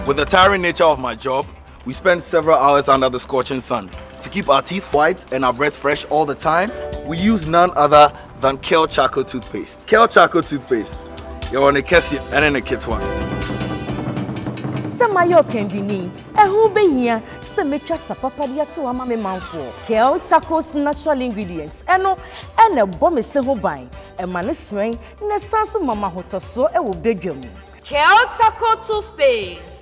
[SPEAKER 7] With the tiring nature of my job, we spend several hours under the scorching sun. To keep our teeth white and our breath fresh all the time, we use none other than Kel Charcoal Toothpaste. Kel Charcoal Toothpaste. You're on a Kessie and in a kit one.
[SPEAKER 11] Samayo Kendini, a who be here, Semetra Sapapadia to a mammy manful. Kel Charcoal's natural ingredients, and a bomb is several buying, a man is swing, Nesanso Mama Hoto so a will beg you.
[SPEAKER 5] Kel Charcoal Toothpaste.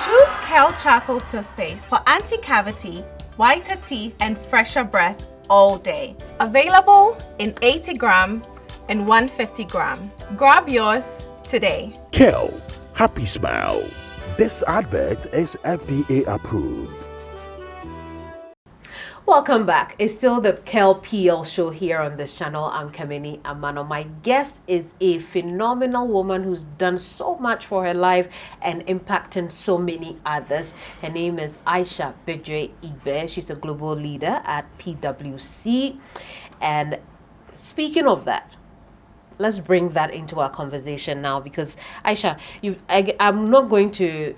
[SPEAKER 5] Choose Kel Charcoal Toothpaste for anti-cavity, whiter teeth, and fresher breath all day. Available in 80 gram and 150 gram. Grab yours today.
[SPEAKER 3] Kel, happy smile. This advert is FDA approved.
[SPEAKER 2] Welcome back. It's still the Kel PL show here on this channel. I'm Keminni Amanor. My guest is a phenomenal woman who's done so much for her life and impacting so many others. Her name is Ayesha Bedwei. She's a global leader at PwC. And speaking of that, let's bring that into our conversation now, because Ayesha, I'm not going to,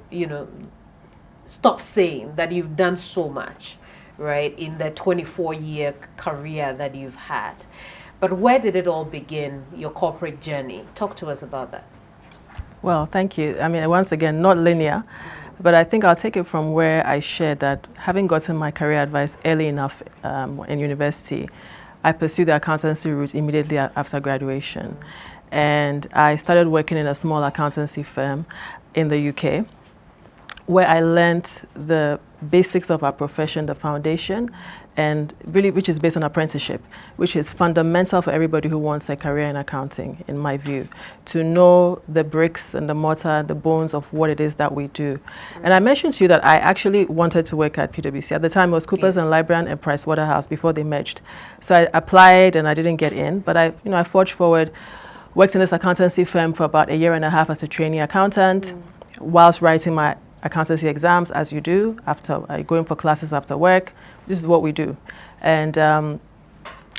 [SPEAKER 2] stop saying that you've done so much, right, in the 24-year career that you've had. But where did it all begin, your corporate journey? Talk to us about that.
[SPEAKER 8] Well, thank you. I mean, once again, not linear, but I think I'll take it from where I shared that having gotten my career advice early enough in university, I pursued the accountancy route immediately after graduation. And I started working in a small accountancy firm in the UK, where I learned the basics of our profession, the foundation, and really, which is based on apprenticeship, which is fundamental for everybody who wants a career in accounting, in my view, to know the bricks and the mortar, the bones of what it is that we do. And I mentioned to you that I actually wanted to work at PwC. At the time, it was Coopers and Lybrand and Pricewaterhouse before they merged. So I applied and I didn't get in, but I forged forward, worked in this accountancy firm for about 1.5 years as a trainee accountant, whilst writing my accountancy exams, as you do, after going for classes after work. This is what we do. And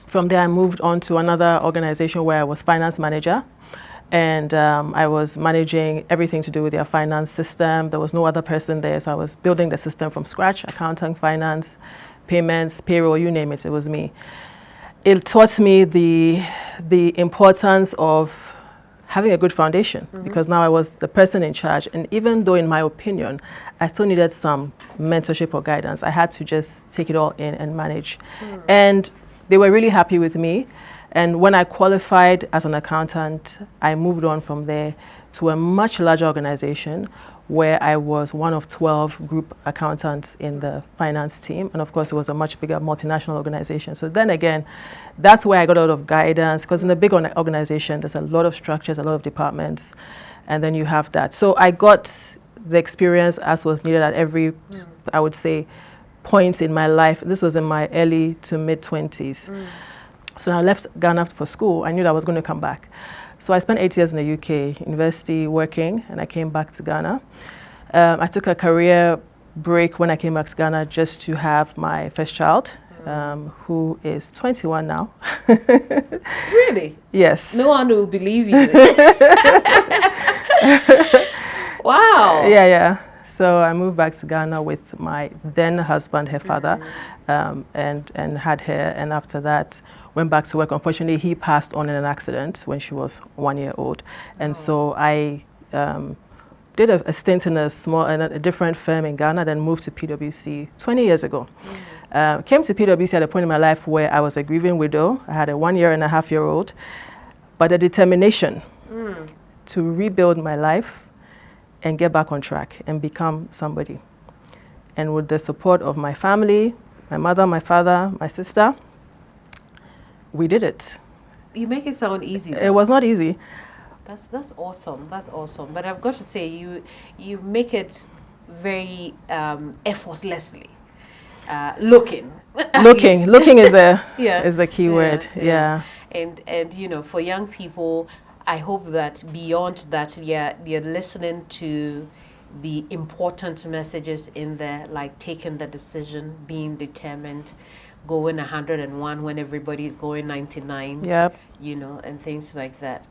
[SPEAKER 8] from there, I moved on to another organization where I was finance manager. And I was managing everything to do with their finance system. There was no other person there, so I was building the system from scratch: accounting, finance, payments, payroll, you name it, it was me. It taught me the importance of having a good foundation, because now I was the person in charge. And even though, in my opinion, I still needed some mentorship or guidance, I had to just take it all in and manage. And they were really happy with me. And when I qualified as an accountant, I moved on from there to a much larger organization where I was one of 12 group accountants in the finance team. And of course, it was a much bigger multinational organization. So then again, that's where I got a lot of guidance, because in a big organization, there's a lot of structures, a lot of departments, and then you have that. So I got the experience as was needed at every, I would say, point in my life. This was in my early to mid 20s. So when I left Ghana for school, I knew that I was going to come back. So I spent 8 years in the UK, university, working, and I came back to Ghana. I took a career break when I came back to Ghana just to have my first child, who is 21 now.
[SPEAKER 2] Really?
[SPEAKER 8] Yes.
[SPEAKER 2] No one will believe you. Wow.
[SPEAKER 8] Yeah. So I moved back to Ghana with my then husband, her father, and had her. And after that, went back to work. Unfortunately, he passed on in an accident when she was 1 year old. And so I did a stint in a different firm in Ghana, then moved to PwC 20 years ago. Came to PwC at a point in my life where I was a grieving widow. I had a 1.5-year-old, but a determination to rebuild my life and get back on track and become somebody. And with the support of my family, my mother, my father, my sister, we did it.
[SPEAKER 2] You make it sound easy, though.
[SPEAKER 8] It was not easy,
[SPEAKER 2] That's awesome. That's awesome. But I've got to say, you make it very effortlessly. Looking
[SPEAKER 8] is a
[SPEAKER 2] yeah.
[SPEAKER 8] is the key word. Yeah.
[SPEAKER 2] And you know, for young people, I hope that beyond that, you're listening to the important messages in there, like taking the decision, being determined, going 101 when everybody's going 99.
[SPEAKER 8] Yep.
[SPEAKER 2] You know, and things like that.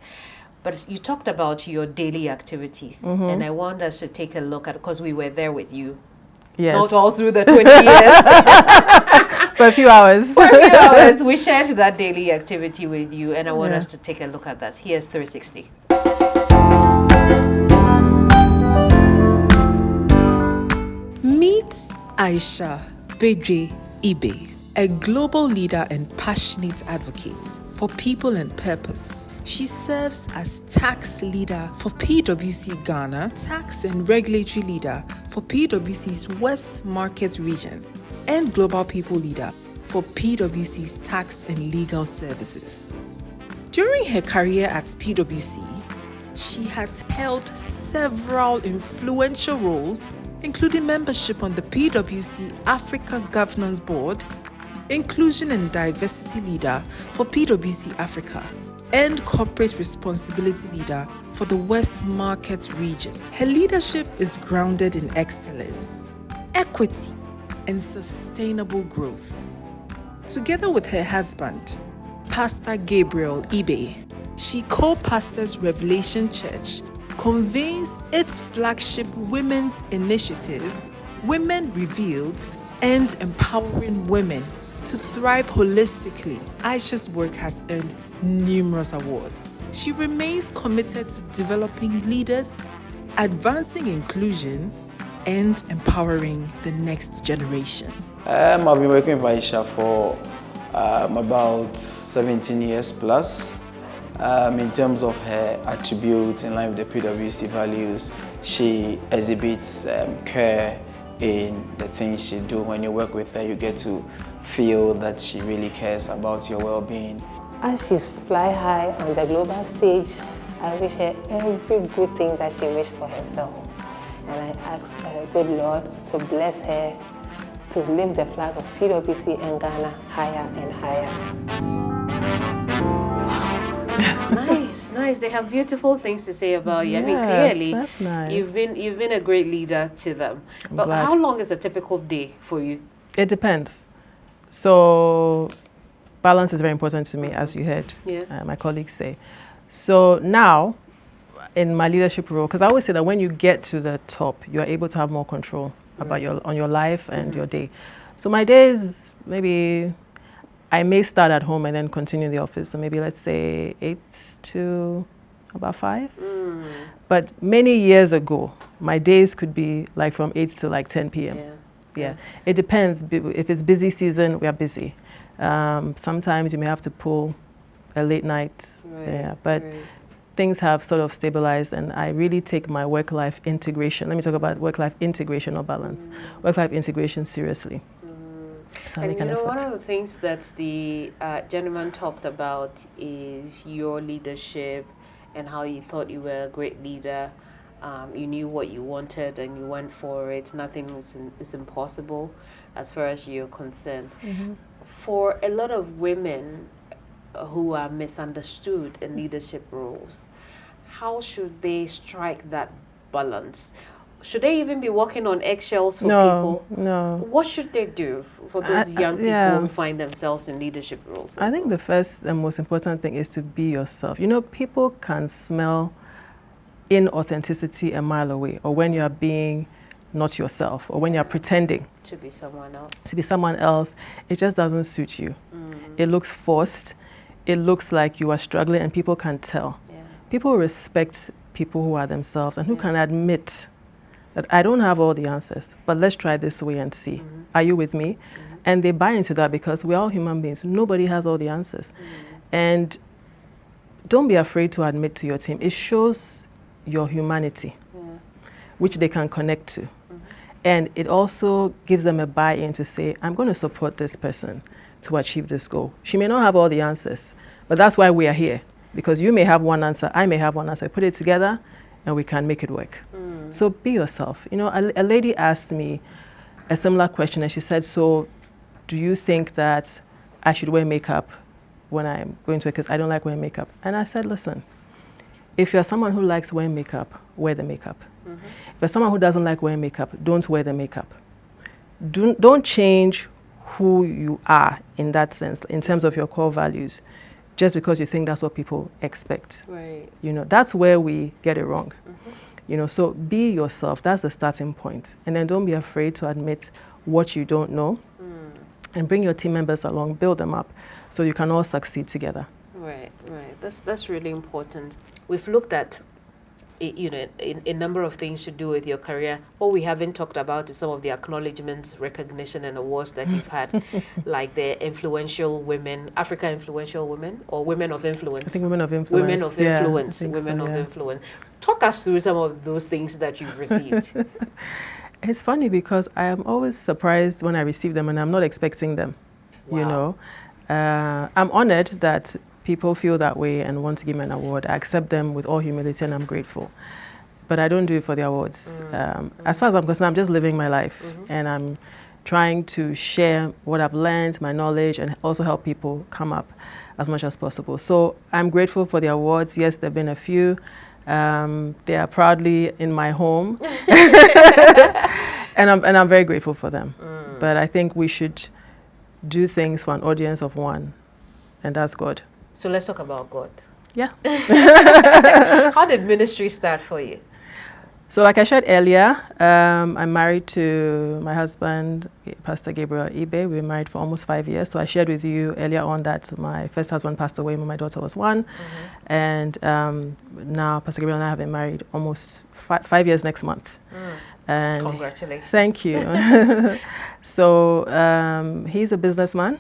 [SPEAKER 2] But you talked about your daily activities, and I want us to take a look at, because we were there with you.
[SPEAKER 8] Yes.
[SPEAKER 2] Not all through the 20 years.
[SPEAKER 8] For a few hours.
[SPEAKER 2] For a few hours. We shared that daily activity with you, and I want us to take a look at that. Here's 360.
[SPEAKER 12] Meet Ayesha Bedwei Ibe, a global leader and passionate advocate for people and purpose. She serves as tax leader for PwC Ghana, tax and regulatory leader for PwC's West Market region, and global people leader for PwC's tax and legal services. During her career at PwC, she has held several influential roles, including membership on the PwC Africa Governance Board, inclusion and diversity leader for PwC Africa, and corporate responsibility leader for the West Market region. Her leadership is grounded in excellence, equity, and sustainable growth. Together with her husband, Pastor Gabriel Ibe, she co-pastors Revelation Church, convenes its flagship women's initiative, Women Revealed, and empowering women to thrive holistically. Ayesha's work has earned numerous awards. She remains committed to developing leaders, advancing inclusion, and empowering the next generation.
[SPEAKER 13] I've been working with Ayesha for about 17 years plus. In terms of her attributes in line with the PwC values, she exhibits care in the things she do. When you work with her, you get to feel that she really cares about your well-being.
[SPEAKER 14] As she fly high on the global stage, I wish her every good thing that she wished for herself. And I ask the good Lord to bless her to lift the flag of PwC and Ghana higher and higher.
[SPEAKER 2] Nice. They have beautiful things to say about you. I mean,
[SPEAKER 8] Yes,
[SPEAKER 2] clearly,
[SPEAKER 8] that's nice.
[SPEAKER 2] you've been a great leader to them. But
[SPEAKER 8] glad.
[SPEAKER 2] how long is a typical day for you?
[SPEAKER 8] It depends. So balance is very important to me, as you heard my colleagues say. So now, in my leadership role, because I always say that when you get to the top, you are able to have more control about your life and your day. So my days, maybe I may start at home and then continue in the office. So maybe let's say 8 to about 5. But many years ago, my days could be like from 8 to like 10 p.m. Yeah, it depends. If it's busy season, we are busy. Sometimes you may have to pull a late night. But things have sort of stabilized, and I really take my work-life integration. Let me talk about work-life integration or balance. Work-life integration seriously. So
[SPEAKER 2] and you know, one of the things that the gentleman talked about is your leadership and how you thought you were a great leader. You knew what you wanted and you went for it. Nothing is impossible as far as you're concerned. For a lot of women who are misunderstood in leadership roles, how should they strike that balance? Should they even be walking on eggshells for people?
[SPEAKER 8] No.
[SPEAKER 2] What should they do for those young people who find themselves in leadership roles?
[SPEAKER 8] I think the first and most important thing is to be yourself. You know, people can smell inauthenticity a mile away, or when you are being not yourself, or when you're pretending
[SPEAKER 2] to be someone else.
[SPEAKER 8] To be someone else, it just doesn't suit you. It looks forced. It looks like you are struggling, and people can tell. People respect people who are themselves and who can admit that I don't have all the answers, but let's try this way and see. Are you with me? And they buy into that because we're all human beings. Nobody has all the answers. And don't be afraid to admit to your team. It shows your humanity, which they can connect to. And it also gives them a buy-in to say, I'm going to support this person to achieve this goal. She may not have all the answers, but that's why we are here. because you may have one answer, I may have one answer. Put it together and we can make it work. So be yourself. You know, a lady asked me a similar question and she said, so do you think that I should wear makeup when I'm going to it? Because I don't like wearing makeup. And I said, listen, if you're someone who likes wearing makeup, wear the makeup. If you're someone who doesn't like wearing makeup, don't wear the makeup. Don't change who you are in that sense, in terms of your core values, just because you think that's what people expect.
[SPEAKER 2] Right.
[SPEAKER 8] You know, that's where we get it wrong. You know, so be yourself. That's the starting point. And then don't be afraid to admit what you don't know. And bring your team members along, build them up, so you can all succeed together.
[SPEAKER 2] Right, right. That's really important. We've looked at, you know, a number of things to do with your career. What we haven't talked about is some of the acknowledgements, recognition, and awards that you've had, like the influential women, Africa influential women, or women of influence.
[SPEAKER 8] I think women of influence.
[SPEAKER 2] Women of influence. Women of influence. Talk us through some of those things that you've received.
[SPEAKER 8] It's funny because I am always surprised when I receive them and I'm not expecting them. Wow. You know, I'm honored that people feel that way and want to give me an award. I accept them with all humility and I'm grateful. But I don't do it for the awards. As far as I'm concerned, I'm just living my life and I'm trying to share what I've learned, my knowledge, and also help people come up as much as possible. So I'm grateful for the awards. Yes, there have been a few. They are proudly in my home. and I'm very grateful for them. But I think we should do things for an audience of one, and that's God.
[SPEAKER 2] So let's talk about God.
[SPEAKER 8] Yeah.
[SPEAKER 2] How did ministry start for you?
[SPEAKER 8] So like I shared earlier, I'm married to my husband, Pastor Gabriel Ibe. We've been married for almost 5 years. So I shared with you earlier on that my first husband passed away when my daughter was 1. And now Pastor Gabriel and I have been married almost 5 years next month. And
[SPEAKER 2] congratulations.
[SPEAKER 8] Thank you. So he's a businessman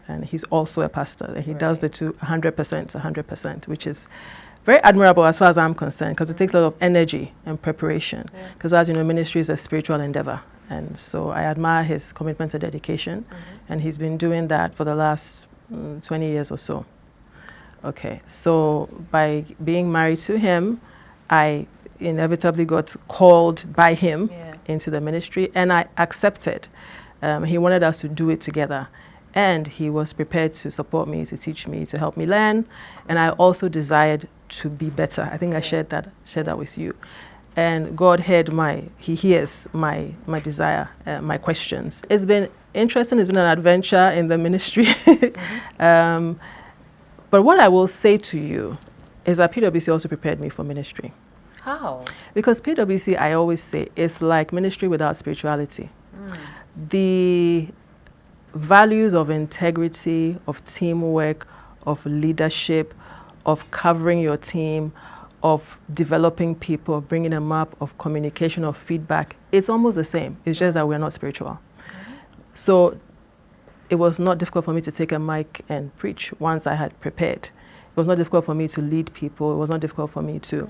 [SPEAKER 8] and he's also a pastor. And he does the two 100%, which is very admirable as far as I'm concerned, because it takes a lot of energy and preparation. Because as you know, ministry is a spiritual endeavor. And so I admire his commitment and dedication. And he's been doing that for the last 20 years or so. Okay, so by being married to him, I inevitably got called by him into the ministry, and I accepted. He wanted us to do it together. And he was prepared to support me, to teach me, to help me learn. And I also desired to be better. I think I shared that with you. And God he hears my desire, my questions. It's been interesting. It's been an adventure in the ministry. But what I will say to you is that PwC also prepared me for ministry.
[SPEAKER 2] How?
[SPEAKER 8] Because PwC, I always say, is like ministry without spirituality. The values of integrity, of teamwork, of leadership, of covering your team, of developing people, of bringing them up, of communication, of feedback, it's almost the same. It's just that we're not spiritual. So it was not difficult for me to take a mic and preach once I had prepared. It was not difficult for me to lead people. It was not difficult for me to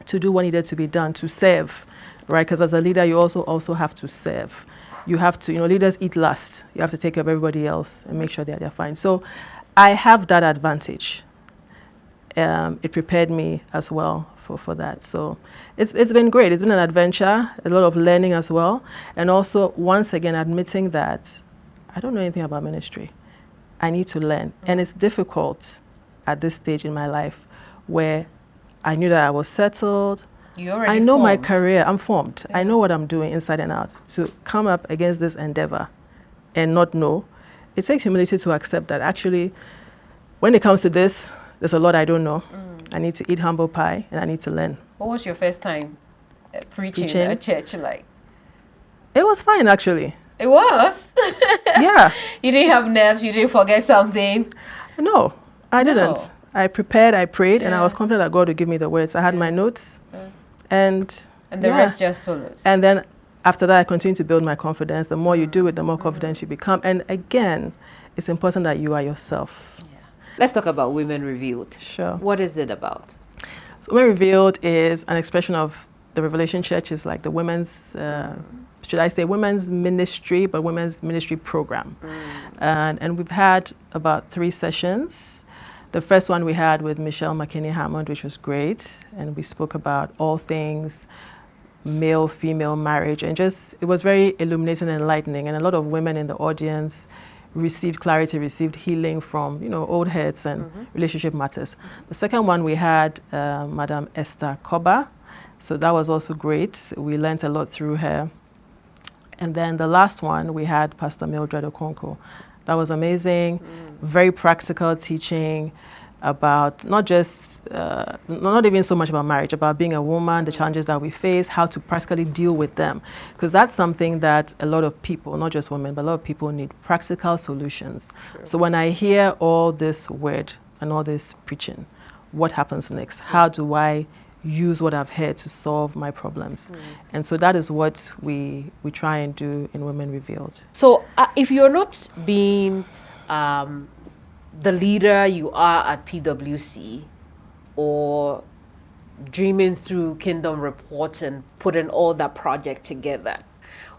[SPEAKER 8] do what needed to be done, to serve, right? Because as a leader, you also have to serve. You have to, leaders eat last. You have to take care of everybody else and make sure they're fine. So I have that advantage. It prepared me as well for that. So it's been great. It's been an adventure, a lot of learning as well. And also, once again, admitting that I don't know anything about ministry. I need to learn. And it's difficult at this stage in my life where I knew that I was settled. I know my career. I'm formed. I know what I'm doing inside and out. To come up against this endeavor and not know, it takes humility to accept that actually, when it comes to this, there's a lot I don't know. I need to eat humble pie and I need to learn.
[SPEAKER 2] What was your first time preaching at church like?
[SPEAKER 8] It was fine, actually.
[SPEAKER 2] It was?
[SPEAKER 8] Yeah.
[SPEAKER 2] You didn't have nerves? You didn't forget something?
[SPEAKER 8] No, I didn't. I prepared, I prayed, and I was confident that God would give me the words. I had my notes, and
[SPEAKER 2] the rest just followed.
[SPEAKER 8] And then after that, I continued to build my confidence. The more you do it, the more confident you become. And again, it's important that you are yourself.
[SPEAKER 2] Yeah. Let's talk about Women Revealed.
[SPEAKER 8] Sure.
[SPEAKER 2] What is it about?
[SPEAKER 8] So Women Revealed is an expression of the Revelation Church. Is like the women's, should I say women's ministry, but women's ministry program. And we've had about 3 sessions. The first one we had with Michelle McKinney-Hammond, which was great. And we spoke about all things male-female marriage. And just, it was very illuminating and enlightening. And a lot of women in the audience received clarity, received healing from, you know, old heads and relationship matters. The second one we had Madam Esther Koba. So that was also great. We learned a lot through her. And then the last one, we had Pastor Mildred Okonkwo. That was amazing, very practical teaching about not just, not even so much about marriage, about being a woman, the challenges that we face, how to practically deal with them. Because that's something that a lot of people, not just women, but a lot of people need practical solutions. Sure. So when I hear all this word and all this preaching, what happens next? How do I use what I've heard to solve my problems? And so that is what we try and do in Women Revealed.
[SPEAKER 2] So if you're not being the leader you are at PwC, or dreaming through Kingdom Report and putting all that project together,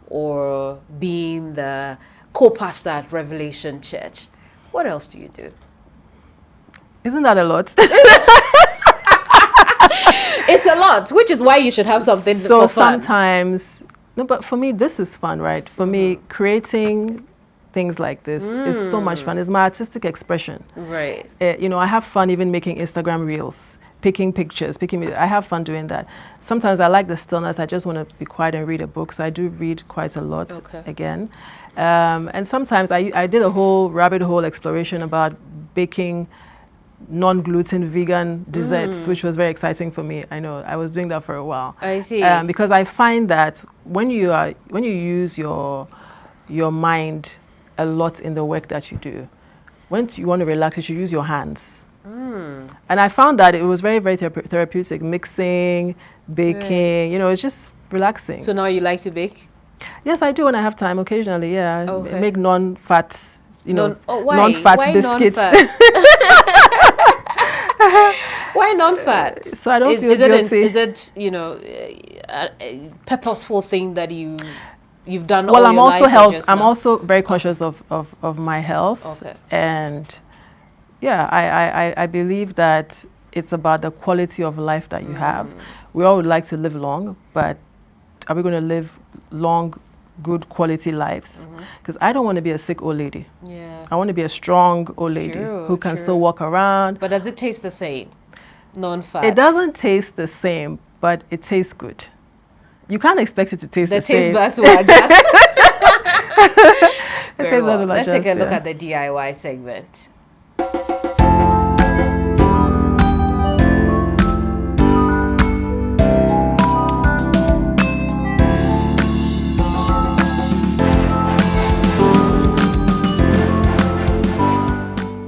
[SPEAKER 2] or being the co-pastor at Revelation Church, what else do you do?
[SPEAKER 8] Isn't that a lot?
[SPEAKER 2] It's a lot, which is why you should have something
[SPEAKER 8] so
[SPEAKER 2] for fun.
[SPEAKER 8] Sometimes, no, but for me, this is fun, right? For me, creating things like this is so much fun. It's my artistic expression.
[SPEAKER 2] Right.
[SPEAKER 8] You know, I have fun even making Instagram reels, picking pictures, I have fun doing that. Sometimes I like the stillness. I just want to be quiet and read a book. So I do read quite a lot again. And sometimes I did a whole rabbit hole exploration about baking non-gluten vegan desserts, which was very exciting for me. I know I was doing that for a while.
[SPEAKER 2] I see.
[SPEAKER 8] Because I find that when you use your mind a lot in the work that you do, when you want to relax, you should use your hands. And I found that it was very, very therapeutic. Mixing, baking, you know, it's just relaxing.
[SPEAKER 2] So now you like to bake?
[SPEAKER 8] Yes, I do when I have time. Occasionally, yeah.
[SPEAKER 2] Okay.
[SPEAKER 8] I make non-fat,
[SPEAKER 2] non-fat
[SPEAKER 8] biscuits.
[SPEAKER 2] Why non-fat?
[SPEAKER 8] So I don't feel guilty.
[SPEAKER 2] Is it, you know, a purposeful thing that you've done
[SPEAKER 8] well,
[SPEAKER 2] all your life?
[SPEAKER 8] I'm also very conscious of my health.
[SPEAKER 2] Okay.
[SPEAKER 8] And yeah, I believe that it's about the quality of life that you have. We all would like to live long, but are we going to live long, good quality lives? Because I don't want to be a sick old lady.
[SPEAKER 2] Yeah.
[SPEAKER 8] I want to be a strong old lady who can still walk around.
[SPEAKER 2] But does it taste the same? Non-fat?
[SPEAKER 8] It doesn't taste the same, but it tastes good. You can't expect it to taste the same.
[SPEAKER 2] The taste buds will adjust. Very well. Let's take a look
[SPEAKER 8] yeah.
[SPEAKER 2] at the DIY segment.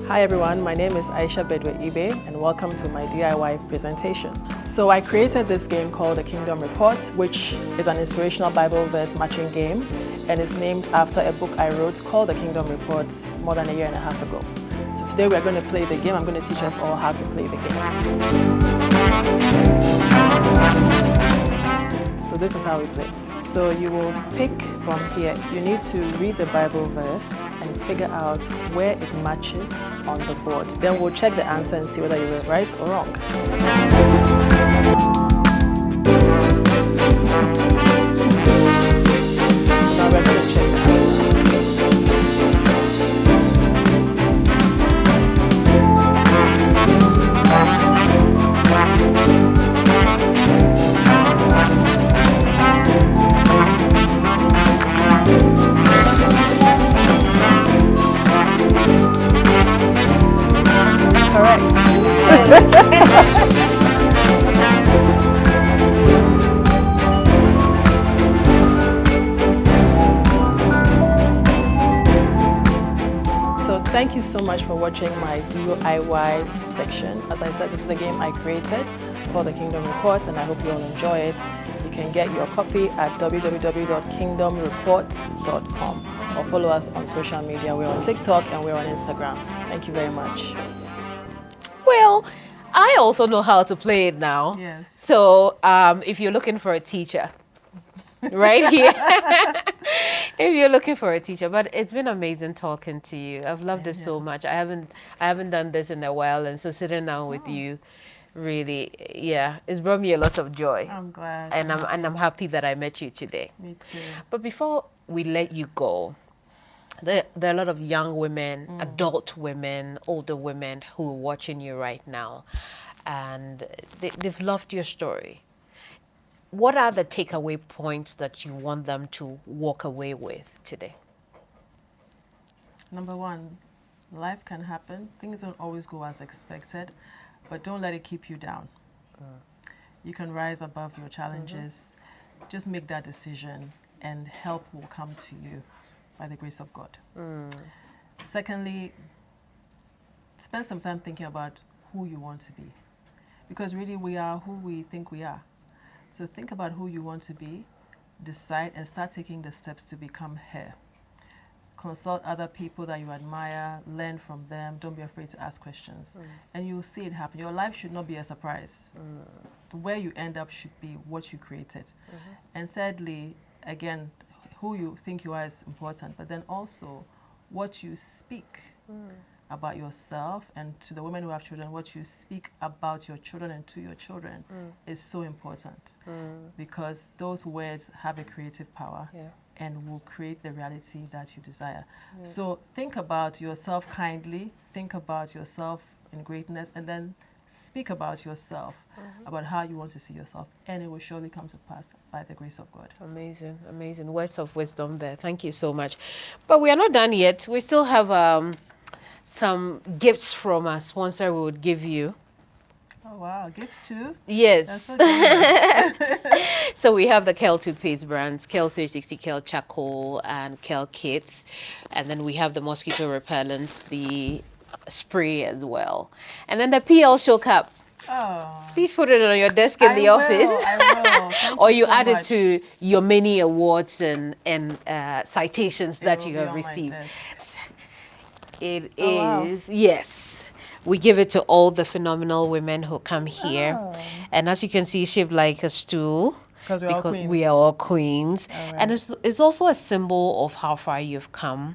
[SPEAKER 8] Hi everyone, my name is Ayesha Bedwei and welcome to my DIY presentation. So I created this game called the Kingdom Report, which is an inspirational Bible verse matching game, and it's named after a book I wrote called the Kingdom Report more than a year and a half ago. So today we're going to play the game. I'm going to teach us all how to play the game. So this is how we play. So you will pick from here. You need to read the Bible verse and figure out where it matches on the board. Then we'll check the answer and see whether you were right or wrong. Now we're going to check the answer. So thank you so much for watching my DIY section. As I said, this is a game I created for the Kingdom Report, and I hope you all enjoy it. You can get your copy at www.kingdomreports.com or follow us on social media. We're on TikTok and we're on Instagram. Thank you very much.
[SPEAKER 2] Well, I also know how to play it now.
[SPEAKER 8] Yes.
[SPEAKER 2] So if you're looking for a teacher, right here. If you're looking for a teacher. But it's been amazing talking to you. I've loved it so much. I haven't done this in a while, and so sitting down with you, really, it's brought me a lot of joy.
[SPEAKER 8] I'm glad.
[SPEAKER 2] And I'm happy that I met you today.
[SPEAKER 8] Me too.
[SPEAKER 2] But before we let you go, there are a lot of young women, adult women, older women who are watching you right now, and they've loved your story. What are the takeaway points that you want them to walk away with today?
[SPEAKER 8] Number one, life can happen. Things don't always go as expected, but don't let it keep you down. You can rise above your challenges. Just make that decision, and help will come to you by the grace of God. Secondly, spend some time thinking about who you want to be, because really we are who we think we are. So think about who you want to be, decide, and start taking the steps to become her. Consult other people that you admire, learn from them, don't be afraid to ask questions, and you'll see it happen. Your life should not be a surprise. Where you end up should be what you created. And thirdly, again, who you think you are is important, but then also what you speak about yourself, and to the women who have children, what you speak about your children and to your children is so important, because those words have a creative power and will create the reality that you desire. So think about yourself kindly, think about yourself in greatness, and then speak about yourself, about how you want to see yourself, and it will surely come to pass by the grace of God.
[SPEAKER 2] Amazing, amazing words of wisdom there. Thank you so much. But we are not done yet. We still have some gifts from a sponsor we would give you.
[SPEAKER 8] Oh wow, gifts too?
[SPEAKER 2] Yes.
[SPEAKER 8] That's so generous.
[SPEAKER 2] So we have the Kel toothpaste brands, Kel 360, Kel Charcoal, and Kel Kits. And then we have the mosquito repellent, the spray as well. And then the PL Show Cup.
[SPEAKER 8] Oh.
[SPEAKER 2] Please put it on your desk in the office.
[SPEAKER 8] I will.
[SPEAKER 2] Or you
[SPEAKER 8] so
[SPEAKER 2] add it
[SPEAKER 8] much.
[SPEAKER 2] to your many awards and citations that you have received. It is, yes. We give it to all the phenomenal women who come here. And as you can see, shaped like a stool.
[SPEAKER 8] Because
[SPEAKER 2] we are all queens. And it's also a symbol of how far you've come,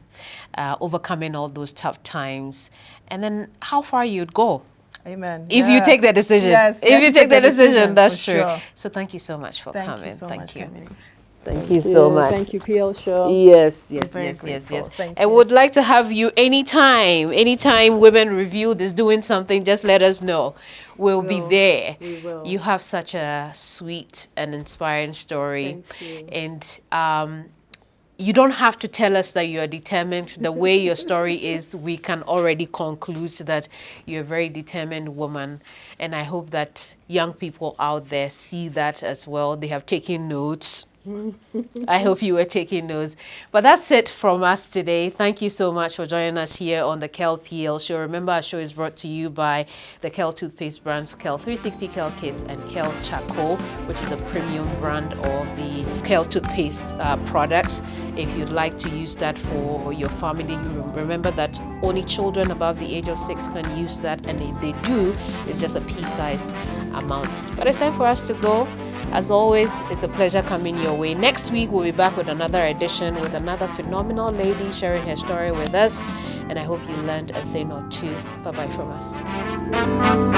[SPEAKER 2] overcoming all those tough times, and then how far you'd go.
[SPEAKER 8] Amen.
[SPEAKER 2] If you take the decision.
[SPEAKER 8] Yes,
[SPEAKER 2] if you take the decision, that's true.
[SPEAKER 8] Sure.
[SPEAKER 2] So thank you so much for coming.
[SPEAKER 8] Thank you so much, Keminni.
[SPEAKER 2] Thank you so much.
[SPEAKER 8] Thank you, PL Show.
[SPEAKER 2] Yes.
[SPEAKER 8] Thank
[SPEAKER 2] I would like to have you anytime Women Reviewed is doing something, just let us know. We'll be there.
[SPEAKER 8] We will.
[SPEAKER 2] You have such a sweet and inspiring story.
[SPEAKER 8] Thank you.
[SPEAKER 2] And you don't have to tell us that you are determined. The way your story is, we can already conclude that you're a very determined woman. And I hope that young people out there see that as well. They have taken notes. I hope you were taking notes. But that's it from us today. Thank you so much for joining us here on the Kel PL Show. Remember, our show is brought to you by the Kel toothpaste brands, Kel 360, Kel Kits, and Kel Charcoal, which is a premium brand of the Kel toothpaste products. If you'd like to use that for your family, remember that only children above the age of 6 can use that. And if they do, it's just a pea-sized amount. But it's time for us to go. As always, it's a pleasure coming your way. Next week, we'll be back with another edition with another phenomenal lady sharing her story with us. And I hope you learned a thing or two. Bye-bye from us.